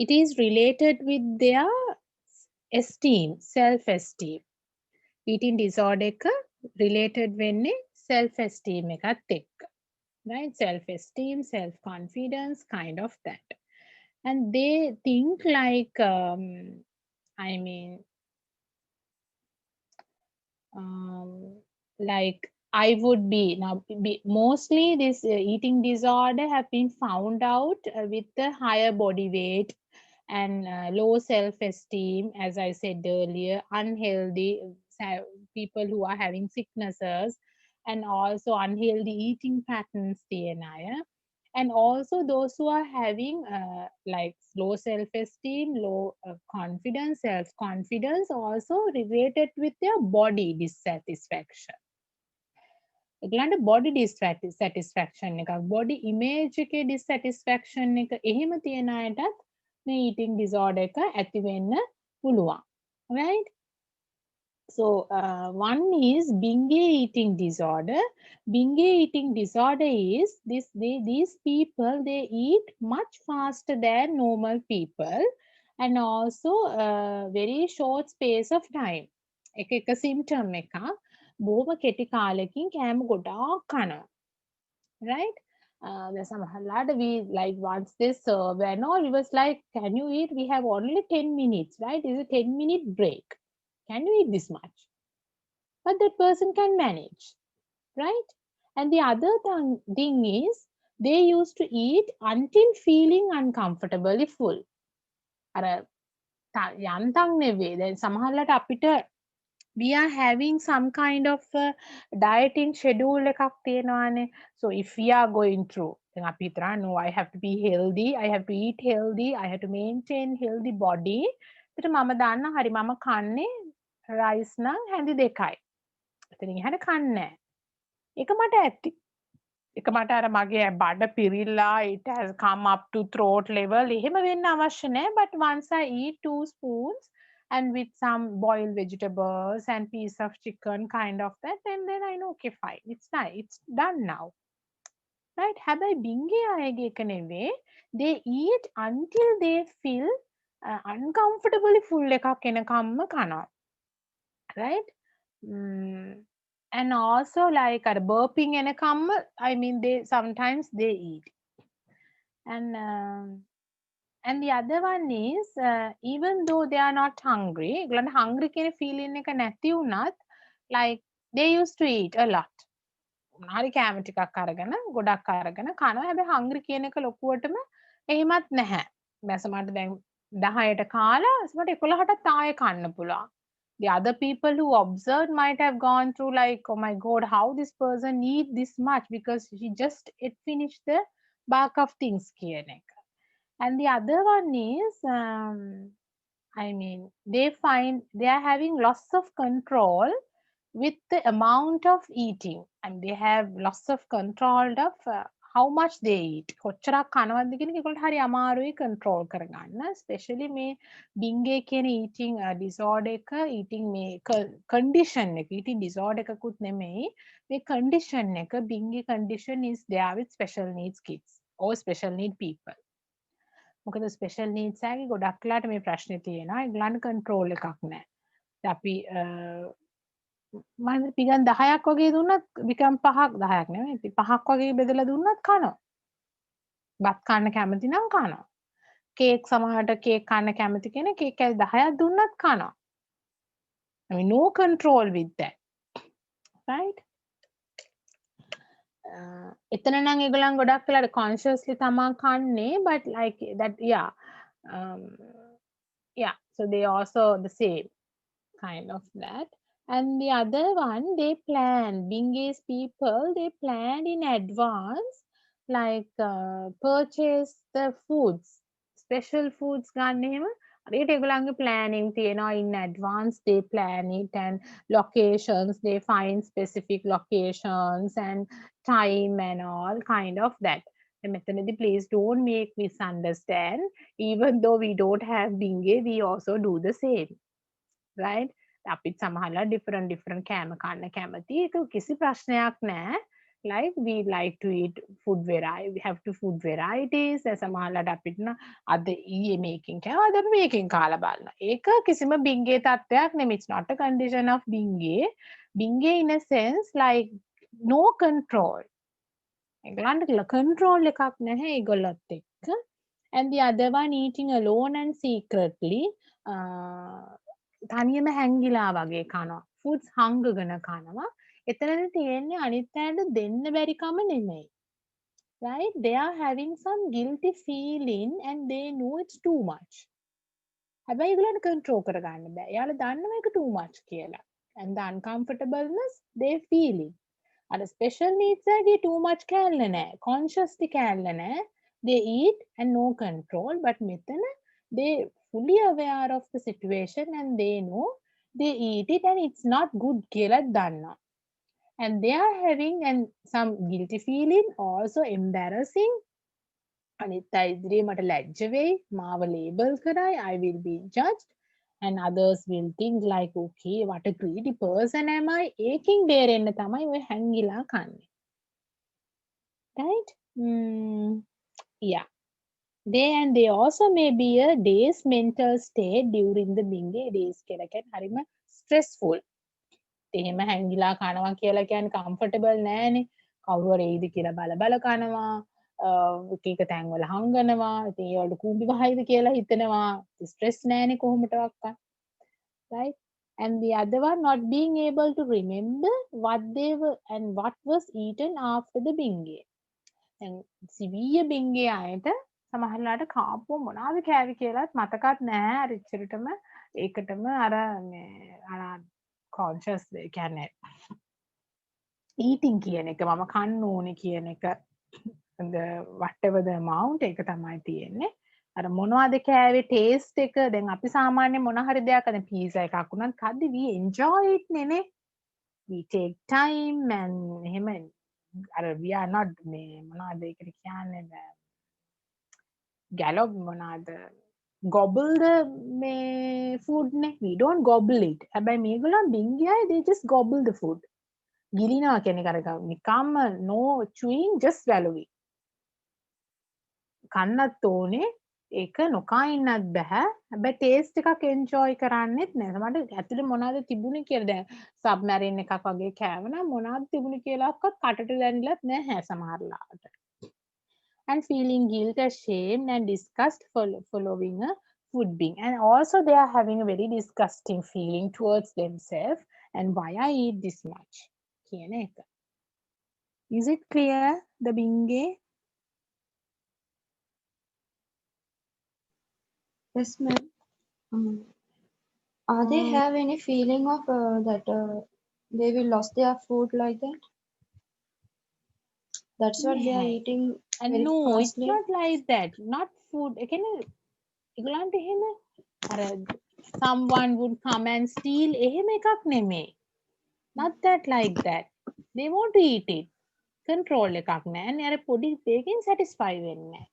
it is related with their esteem, self-esteem. Eating disorder එක related වෙන්නේ self-esteem එකත් එක්ක. Right? Self-esteem, self-confidence, kind of that. And they think like, like I would be now. Mostly, this eating disorder have been found out with the higher body weight and low self-esteem. As I said earlier, unhealthy people who are having sicknesses, and also unhealthy eating patterns. And also those who are having like low self-esteem, low confidence, self-confidence, also related with their body dissatisfaction. ඒගොල්ලන්ට body dissatisfaction එකක්, body image එකේ dissatisfaction එක එහෙම තියෙන අයටත් මේ eating disorder එක ඇති වෙන්න පුළුවන්. Right? So one is binge eating disorder. Binge eating disorder is these people, they eat much faster than normal people, and also very short space of time. එක symptom එකක් බොහොම කෙටි කාලෙකින් කෑම ගොඩාක් කනවා. Right? There's some halal we like once this serve and all, it was like, can you eat? We have only 10 minutes, right? It's a 10-minute break. Can you eat this much? But that person can manage, right? And the other thing is, they used to eat until feeling uncomfortably full. අර යන්තම් නෙවෙයි. දැන් සමහරවිට අපිට we are having some kind of dieting schedule එකක් තියෙනවානේ. So if we are going through, then අපි හිතනවා no, I have to be healthy, I have to eat healthy, I have to maintain healthy body. ඒකට මම දන්නා හරි මම කන්නේ rice නම් හැඳි දෙකයි. එතනින් එහාට කන්නේ නැහැ. ඒක මට ඇති. ඒක මට අර මගේ බඩ පිරිලා, it has come up to throat level එහෙම වෙන්න අවශ්‍ය නැහැ. But once I eat 2 spoons, and with some boiled vegetables and piece of chicken, kind of that, and then I know, okay, fine, it's nice, it's done now, right? හැබැයි බින්ගේ අයගේ එක නෙවේ, they eat until they feel uncomfortably full එකක් එනකම්ම කනවා, right? And also like at burping එනකම්ම, I mean they sometimes they eat. And the other one is even though they are not hungry, ඒගොල්ලන්ට hungry කියන feeling එක නැති වුණත්, like they used to eat a lot. හරි කෑම ටිකක් අරගෙන ගොඩක් අරගෙන කනවා. හැබැයි hungry කියන එක ලොකුවටම එහෙමත් නැහැ. මට දැන් 10ට කාලා මට 11ටත් ආයෙ කන්න පුළුවන්. The other people who observed might have gone through like, oh my god, how this person eat this much because he just finished the bulk of things කියන එක. And the other one is, I mean, they find they are having loss of control with the amount of eating, and they have loss of control of how much they eat. කොච්චරක් කනවද කියන එක ඒගොල්ලන්ට හරි අමාරුයි control කරගන්න. Especially මේ බින්ගේ කියන eating disorder එක, eating මේ condition එක, eating disorder එකකුත් නෙමෙයි. මේ condition එක, බින්ගේ condition is there with special needs kids or special need people. මොකද ස්පෙෂල් නීඩ්ස් ඇගේ ගොඩක් වෙලාට මේ ප්‍රශ්නේ තියෙනවා. ඒගොල්ලන්ට කන්ට්‍රෝල් එකක් නැහැ. අපි මම පිගන් 10ක් වගේ දුන්නත් විකම් 5ක් 10ක් නෙමෙයි 5ක් වගේ බෙදලා දුන්නත් කනවා. බත් කන්න කැමති නම් කනවා. කේක් සමහරට කේක් කන්න කැමති කෙනෙක් කේක් ඇයි 10ක් දුන්නත් කනවා. I mean no control with that. Right? එතන නම් ඒගොල්ලන් ගොඩක් වෙලාට consciously තමා කන්නේ, but like that, yeah, yeah, so they also the same kind of that. And the other one, they plan, Bingese people, they plan in advance, like purchase the foods, special foods ගන්න එහෙම හරියට ඒගොල්ලන්ගේ planning තියෙනවා, in advance they plan it, and locations, they find specific locations and time and all kind of that. මෙතනදී please don't make misunderstand, even though we don't have Binge, we also do the same, right? අපිත් සමහරලා different කෑම කන්න කැමති, ඒක කිසි ප්‍රශ්නයක් නැහැ. Like we like to eat food variety, we have to food varieties. සමහරලාට අපිට අද ඊයේ මේකෙන් කෑවා, අද මේකෙන් කාලා බලනවා. ඒක කිසිම බින්ගේ තත්ත්වයක් නෙමෙයි. It's not a condition of binge. Binge in a sense like no control. ඒගොල්ලන්ට control එකක් නැහැ ඒගොල්ලොත් එක්ක. And the other one, eating alone and secretly, තනියම හැංගිලා වගේ කනවා. Foods හංගගෙන කනවා. එතනදී තියෙන්නේ අනිත් අයට දෙන්න බැරි කම නෙමෙයි. Right? They are having some guilty feeling and they know it's too much. හැබැයි ඒගොල්ලන්ට control කරගන්න බෑ. එයාලා දන්නවා ඒක too much කියලා. And the uncomfortableness they feeling. අර special needs ඇගේ too much කෑල්ල නෑ. Consciously කෑල්ල නෑ. They eat and no control, but මෙතන they fully aware of the situation and they know they eat it and it's not good කියලා දන්නවා. And they are having and some guilty feeling, also embarrassing. අනිත් අය ඉදිරියේ මට ලැජ්ජ වෙයි, මාව label කරයි, I will be judged, and others will think like, okay, what a greedy person am I. ඒකින් බේරෙන්න තමයි ඔය හැංගිලා කන්නේ. Right? Yeah. They also may be a day's mental state during the binge days කියලා කියන්නේ හරිම stressful. එහෙම හැංගිලා කනවා කියලා කියන්නේ comfortable නෑනේ. කවුරු හරි එයිද කියලා බල කනවා. එක තැන්වල හංගනවා. ඉතින් ඒ වලට කූඹි වහයිද කියලා හිතනවා. stress නෑනේ කොහොමදවත්. Right? And the other one, not being able to remember what they were and what was eaten after the binge. දැන් සිවිය බින්ගේ අයට සමහරලාට කාපුව මොනවාද කෑවි කියලාත් මතකත් නැහැ. අර ඉච්චරටම ඒකටම අර conscious කියන්නේ eating කියන එක, මම කන්න ඕනේ කියන එක, the whatever the amount ඒක තමයි තියෙන්නේ. අර මොනවද කෑවේ taste එක, දැන් අපි සාමාන්‍යයෙන් මොන හරි දෙයක් අද pizza එකක් වුණත් කද්දි we enjoy it නේ. We take time and එහෙම අර we are not මේ මොනවද ඒකට කියන්නේ gallop මොනවද gobble the මේ food ne, we don't gobble it. හැබැයි මේගොල්ලන් බින්ගයයි they just gobble the food. ගිලිනවා කියන එක අර නිකම්ම no chewing, just swallowing. කන්නත් ඕනේ, ඒක නොකා ඉන්නත් බෑ. හැබැයි ටේස්ට් එකක් එන්ජොයි කරන්නෙත් නෑ. මට ඇතුලේ මොනවද තිබුණේ කියලා දැන් සබ්මැරින් එකක් වගේ කෑවනම් මොනවද තිබුණේ කියලාවත් කටට දැනිලත් නැහැ සමහරලාට. And feeling guilt, ashamed and disgust for following a food being. And also they are having a very disgusting feeling towards themselves and why I eat this much. කියන එක. Is it clear, the binge? Yes, ma'am. Are they have any feeling of that they will lost their food like that? That's what they are Yeah. eating And very no, fastly. it's not like that. Not food. Again, ඒගොල්ලන්ට එහෙම අර someone would come and steal එහෙම එකක් නෙමෙයි. Not that like that. They want to eat it. Control එකක් නෑ. අර පොඩි දෙයකින් satisfy වෙන්නේ නෑ.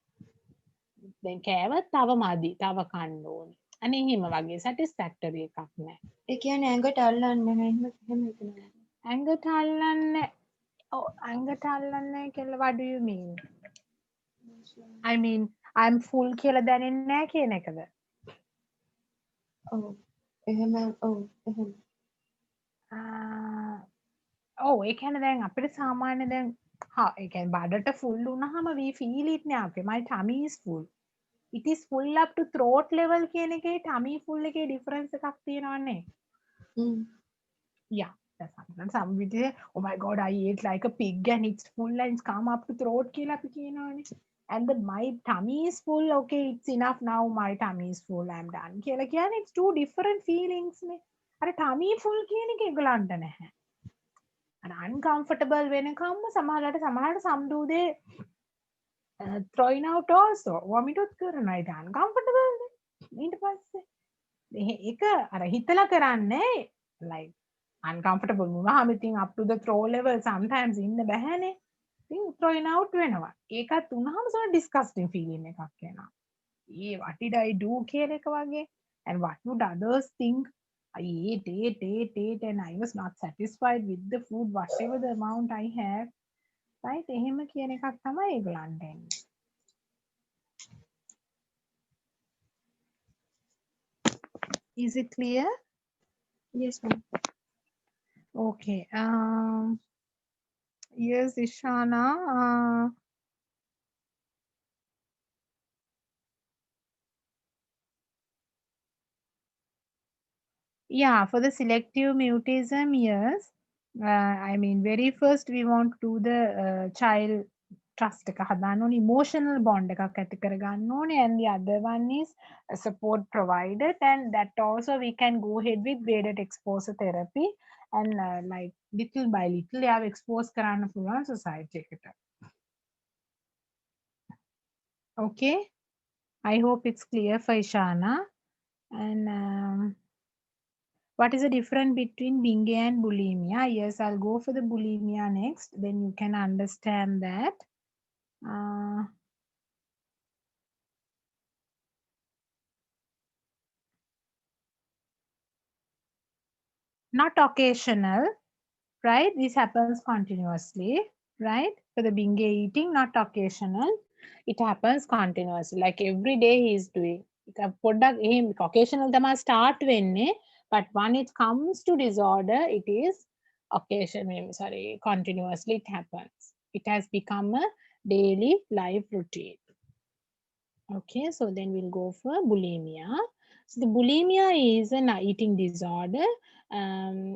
දැන් කෑවත් තව මදි. තව කන්න ඕනේ. අනේ එහෙම වගේ satisfactory එකක් නෑ. ඒ කියන්නේ ඇඟට අල්ලන්නේ නැහැ. එහෙම හිතනවා. ඇඟට අල්ලන්නේ ඇඟට අල්ලන්නේ කියලා what do you mean? I mean I'm full කියලා දැනෙන්නේ නැහැ කියන එකද? ඔව්. එහෙම ඔව් එහෙම. ඔව් ඒ කියන්නේ දැන් අපිට සාමාන්‍ය දැන් ඒ කියන්නේ බඩට full වුණාම we feel it නේ අපේ my tummy is full. It is full up to throat level කියන එකේ tummy full එකේ difference එකක් තියෙනවනේ. Yeah, that's something. Some people say, oh my god, I ate like a pig and it's full and it's come up to throat කියලා අපි කියනවනේ. And the my tummy is full, okay, it's enough now, my tummy is full, I'm done. කියලා කියන්නේ it's two different feelings නේ. අර tummy full කියන එක ඒගොල්ලන්ට නැහැ. අර uncomfortable වෙනකම්ම සමහරට some do they throwing out also, vomit උත් කරනවා. ඒක uncomfortable නේ. ඊට පස්සේ ඒක අර හිතලා කරන්නේ like uncomfortable වුණාම ඉතින් up to the throw level sometimes ඉන්න බෑනේ. ඉතින් throwing out වෙනවා. ඒකත් වුණාම so disgusting feeling එකක් එනවා. What did I do කියන එක වගේ. And what would others think? I ate and I was not satisfied with the food whatever the amount I have. Right? එහෙම කියන එකක් තමයි ඒගොල්ලන්ට එන්නේ. Is it clear? Yes, ma'am. Okay. Yes, Ishana. Yeah, for the selective mutism, yes. I mean, very first we want to do the child trust එක හදාන්න ඕනේ, emotional bond එකක් ඇති කරගන්න ඕනේ, and the other one is support provided, and that also we can go ahead with graded exposure therapy and like little by little යාව expose කරන්න පුළුවන් society එකට. Okay, I hope it's clear for Ishana. And what is the difference between binge and bulimia? Yes, I'll go for the bulimia next. Then you can understand that. Not occasional, right? This happens continuously, right? For the binge eating, not occasional. It happens continuously. Like every day he is doing. Occasional තමයි start වෙන්නේ. But when it comes to disorder, it is continuously it happens. It has become a daily life routine. Okay, so then we'll go for bulimia. So the bulimia is an eating disorder.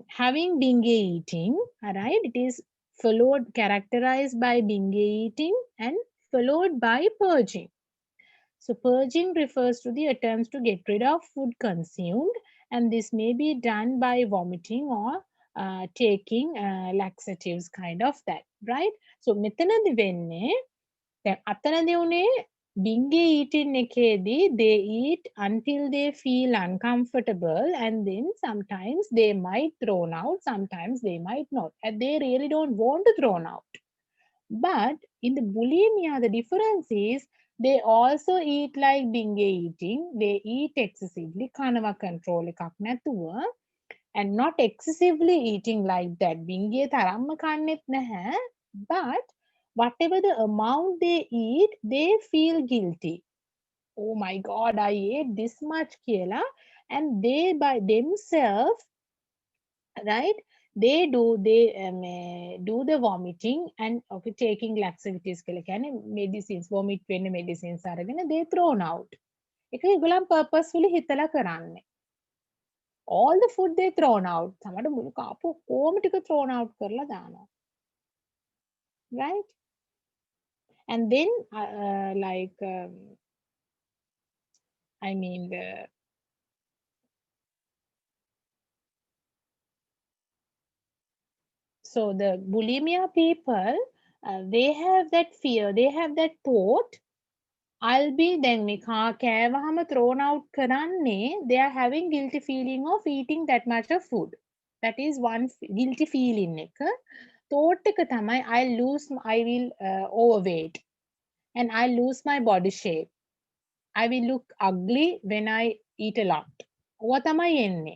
Having binge eating, right? It is characterized by binge eating and followed by purging. So purging refers to the attempts to get rid of food consumed, and this may be done by vomiting or taking laxatives, kind of that, right? So මෙතනදි වෙන්නේ දැන් අතනදී උනේ binge eating එකේදී they eat until they feel uncomfortable, and then sometimes they might thrown out, sometimes they might not, and they really don't want to thrown out. But in the bulimia, the difference is They also eat like binge eating. They eat excessively. කනවා control එකක් නැතුව. And not excessively eating like that. Binge තරම්ම කන්නෙත් නැහැ. But whatever the amount they eat, they feel guilty. Oh my God, I ate this much කියලා. And they by themselves, right, they do the vomiting and okay, taking laxatives කියලා කියන්නේ medicines vomit වෙන්න medicines අරගෙන they thrown out. ඒක ඒගොල්ලන් purposefully හිතලා කරන්නේ. All the food they thrown out. සමහර මුළු කාපු කොහොම ටික thrown out කරලා දානවා. Right? And then like I mean so the bulimia people, they have that fear, they have that thought. I'll be then මේ කෑවහම thrown out කරන්නේ, they are having guilty feeling of eating that much of food. That is one guilty feeling එක. Thought එක තමයි I will overweight and I'll lose my body shape. I will look ugly when I eat a lot. ඕවා තමයි එන්නේ.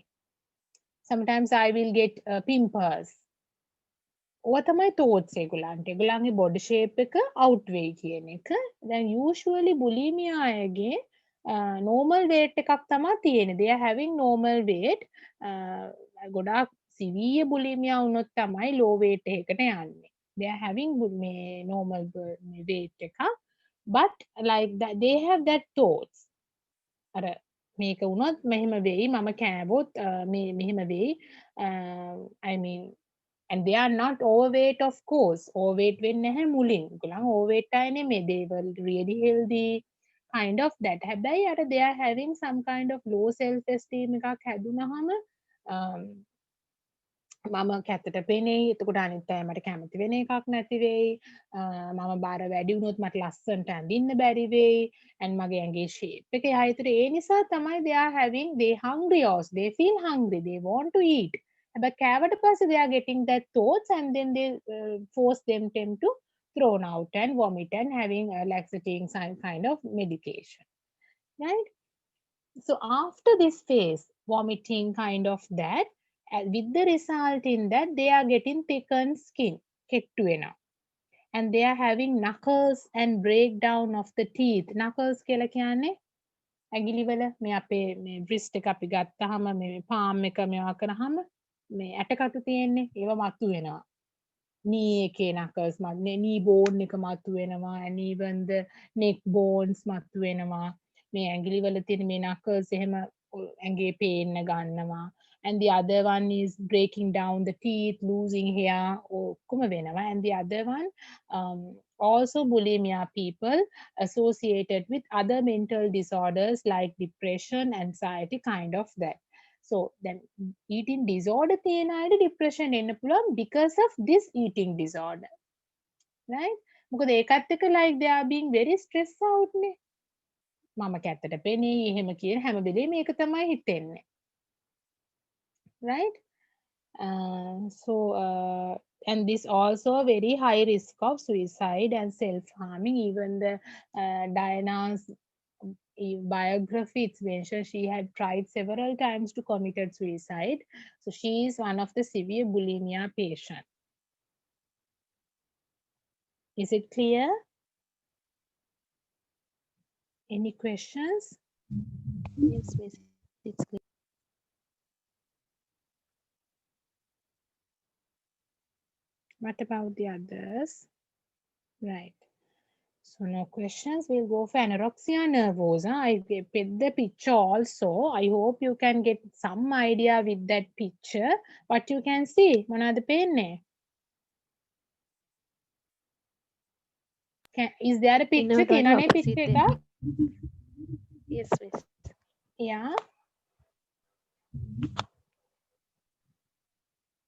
Sometimes I will get pimples. ඕවා තමයි thoughts ඒගොල්ලන්ට. ඒගොල්ලන්ගේ body shape එක out වෙයි කියන එක. Then usually bulimia අයගේ normal weight එකක් තමයි තියෙන්නේ. They are having normal weight. ගොඩාක් severe bulimia වුණොත් තමයි low weight එකකට යන්නේ. They are having normal weight එකක්. But like that, they have that thoughts. අර මේක වුණොත් මෙහෙම වෙයි, මම කෑවොත් මෙහෙම වෙයි. I mean, and they are not overweight, of course. Overweight වෙන්නේ නැහැ මුලින්. ඒගොල්ලන් overweight අය නෙමෙයි. They were really healthy, kind of that. හැබැයි අර they are having some kind of low self esteem එකක් හැදුනහම මම කැතට පෙනෙයි. එතකොට අනිත් අය මට කැමති වෙන එකක් නැති වෙයි. මම බාර වැඩි වුණොත් මට ලස්සනට අඳින්න බැරි වෙයි. and මගේ ඇඟේ shape එක එහා ඒතර ඒ නිසා තමයි they hungry also. They feel hungry. They want to eat. හැබැයි කෑවට පස්සේ they are getting that thoughts and then they force them to thrown out and vomit and having laxating some kind of medication. Right? So after this phase, vomiting kind of that, with the result in that they are getting thickened skin, kettu වෙනවා. And they are having knuckles and breakdown of the teeth. Knuckles කියලා කියන්නේ ඇඟිලිවල මේ අපේ මේ wrist එක අපි ගත්තාම මේ palm එක මේවා කරාම මේ ඇටකටු තියෙන්නේ ඒවා මතු වෙනවා. knee එකේ knuckles knee bone එක මතු වෙනවා, and even the neck bones මතු වෙනවා. මේ ඇඟිලිවල තියෙන මේ knuckles එහෙම ඇඟේ පේන්න ගන්නවා. And the other one is breaking down the teeth, losing hair, ඔක්කොම වෙනවා. And the other one, also bulimia people associated with other mental disorders like depression, anxiety, kind of that. So then eating disorder තියෙන අයට depression එන්න පුළුවන් because of this eating disorder. Right? මොකද ඒකත් එක්ක like they are being very stressed out නේ. මම කැත්තට පෙනෙයි එහෙම කියන හැම වෙලේම මේක තමයි හිතෙන්නේ. Right? And this also very high risk of suicide and self-harming. Even the Diana's biography, it's mentioned she had tried several times to committed suicide. So she is one of the severe bulimia patient. Is it clear? Any questions? Yes, miss. It's clear. What about the others? Right. So no questions. We'll go for anorexia nervosa. I put the picture also. I hope you can get some idea with that picture. What you can see. මොනවද පේන්නේ? Is there a picture? තියෙනනේ picture එක? Yes, miss. Yeah.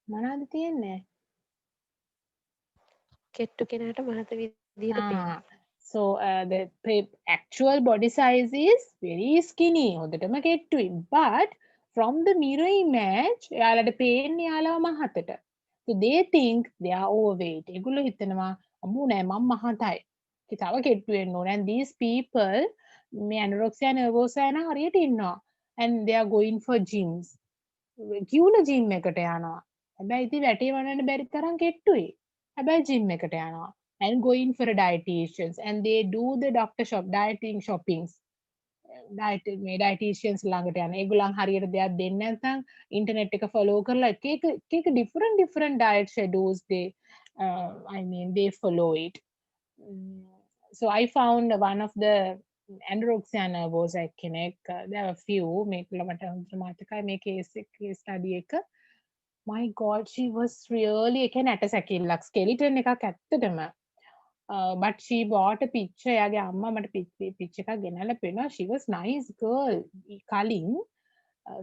මොනවද තියෙන්නේ? කෙට්ටු කෙනාට මහත විදිහට පේනවා. So the actual body size is very skinny. හොඳටම කෙට්ටුයි. But from the mirror image, එයාලට පේන්නේ යාළුවා මහතට. So they think they are overweight. ඒගොල්ලෝ හිතනවා අම්මෝ නෑ මම මහතයි. තව කෙට්ටු වෙන්න ඕන. And these people මේ anorexia nervosa යන හරියට ඉන්නවා. And they are going for gyms. කිව්ල gym එකට යනවා. හැබැයි ඉතින් වැටේ වනන්න බැරි තරම් කෙට්ටුයි. හැබැයි gym එකට යනවා. And going for a dietitians. And they do the doctor shop, dieting shoppings. මේ dietitians ළඟට යන. ඒගොල්ලන් හරියට දෙයක් දෙන්නේ නැත්නම් ඉන්ටර්නෙට් එක follow කරලා එක different diet schedules they follow it. So I found one of the anorexia nervosa කෙනෙක්, there are a few මේකල මට හොඳට මතකයි මේ case study එක. My god, she was really එක නැට සැකිල්ලක් skeleton එකක් ඇත්තටම. But she bought a picture. එයාගේ අම්මා මට picture එකක් ගෙනල්ලා පෙන්නනවා. She was nice girl කලින්.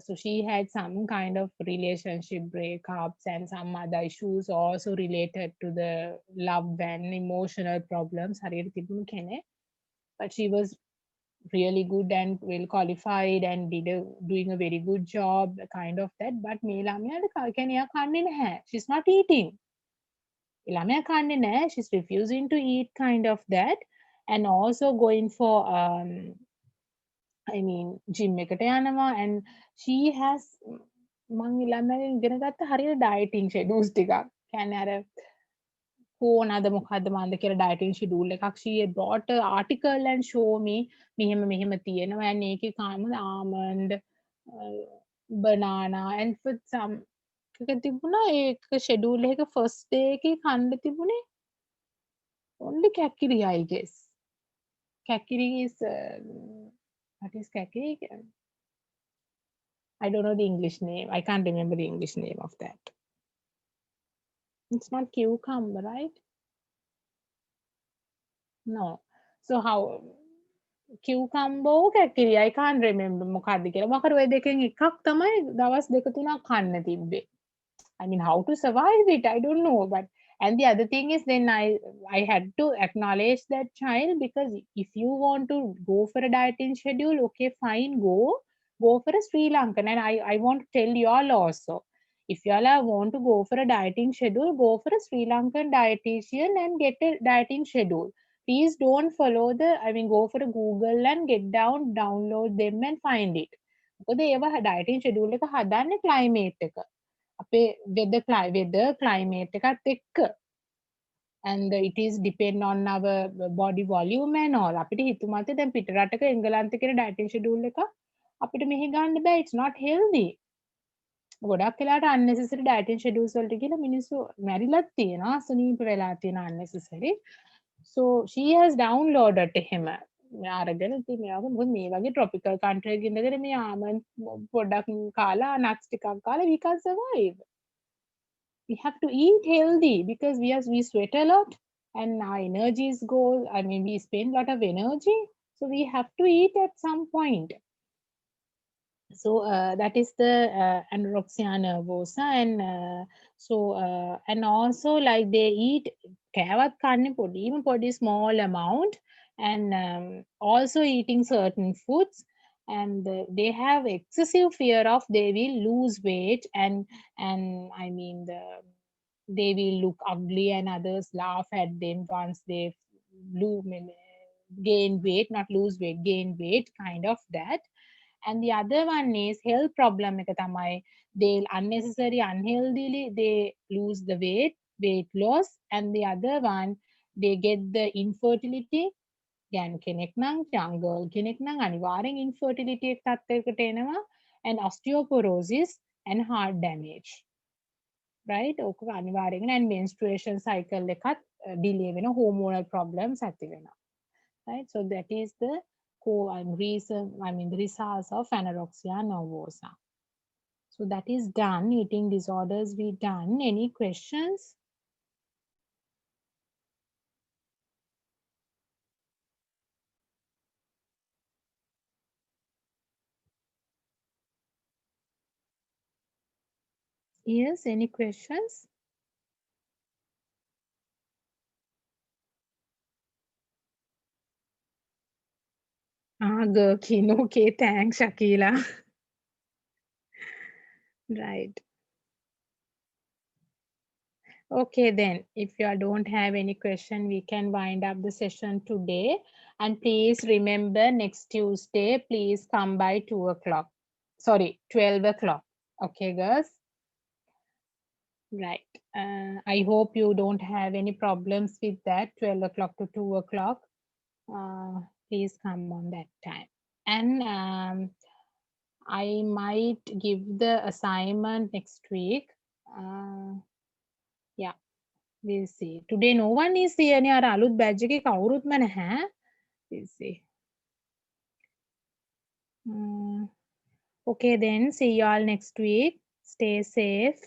So she had some kind of relationship breakups and some other issues also related to the love and emotional problems. හරියට තිබුණු කෙනෙක්. But she was really good and well qualified and doing a very good job, kind of that. But මේ ළමයාට කියන්නේ එයා කන්නේ නැහැ. She's not eating. ළමයා කන්නේ නැහැ. She's refusing to eat, kind of that. And also going for gym එකට යනවා. And she has මං ළමයාගෙන් ඉගෙන ගත්ත හරියට dieting schedules ටිකක්. කියන්නේ අර කොනද මොකද්ද මන්ද කියලා dieting schedule එකක්. She brought an article and show me මෙහෙම තියෙනවා. And ඒකේ කාමද almond, banana and with some එක තිබුණා. ඒක schedule එක first day එකේ කන්න තිබුණේ only kakiri, I guess. Kakiri is what is kakiri? I don't know the English name. I can't remember the English name of that. It's not cucumber, right? No. So how cucumber kakiri? I can't remember මොකක්ද කියලා. මොකද ඔය දෙකෙන් එකක් තමයි දවස් දෙක තුනක් කන්න තිබ්බේ. I mean, how to survive it? I don't know. But and the other thing is, then I had to acknowledge that child, because if you want to go for a dieting schedule, okay, fine, go for a Sri Lankan. And I want to tell you all also, if you all want to go for a dieting schedule, go for a Sri Lankan dietitian and get a dieting schedule. Please don't follow go for a Google and download them and find it. මොකද ඒවා dieting schedule එක හදන්නේ climate එක. අපේ weather climate එකත් එක්ක. And it is depend on our body volume and all. අපිට හිතුමත දැන් පිට රටක එංගලන්තේ කියන dieting schedule එක අපිට මෙහි ගන්න බෑ. It's not healthy. ගොඩක් වෙලාවට unnecessary dieting schedules වලට කියලා මිනිස්සු මැරිලත් තියෙනවා. අසනීප වෙලා තියෙනවා unnecessary. So she has downloaded එහෙම. අරගෙන ඉතින් මෙයාගේ මොකද මේ වගේ tropical country එකක ඉඳගෙන මේ almond පොඩ්ඩක් කාලා nuts ටිකක් කාලා we can survive. We have to eat healthy because we sweat a lot and our energies go. We spend a lot of energy, so we have to eat at some point. So that is the anorexia nervosa. And and also like they eat කෑවත් කන්නේ පොඩි small amount, and also eating certain foods, and they have excessive fear of they will lose weight, and they will look ugly and others laugh at them once they gain weight, not lose weight, gain weight, kind of that. And the other one is health problem එක තමයි, they unnecessary unhealthily they lose the weight loss. And the other one, they get the infertility. ගැන් කෙනෙක් නම් young girl කෙනෙක් නම් අනිවාර්යෙන් infertility එක තත්ත්වයකට එනවා, and osteoporosis and heart damage, right? ඕක අනිවාර්යෙන්. and menstruation cycle එකත් delay වෙන, hormonal problems ඇති වෙනවා, right? So that is the the results of anorexia nervosa. So that is done. Eating disorders we done. Any questions? Yes, any questions? Gherkin. Okay, thanks, Shakila. Right. Okay, then, if you don't have any question, we can wind up the session today. And please remember, next Tuesday, please come by 2 o'clock. Sorry, 12 o'clock. Okay, girls? Right. I hope you don't have any problems with that, 12 o'clock to 2 o'clock. Please come on that time. And I might give the assignment next week. Yeah. We'll see. Today no one is here. අර අලුත් badge එකේ කවුරුත්ම නැහැ. We'll see. Okay then. See you all next week. Stay safe.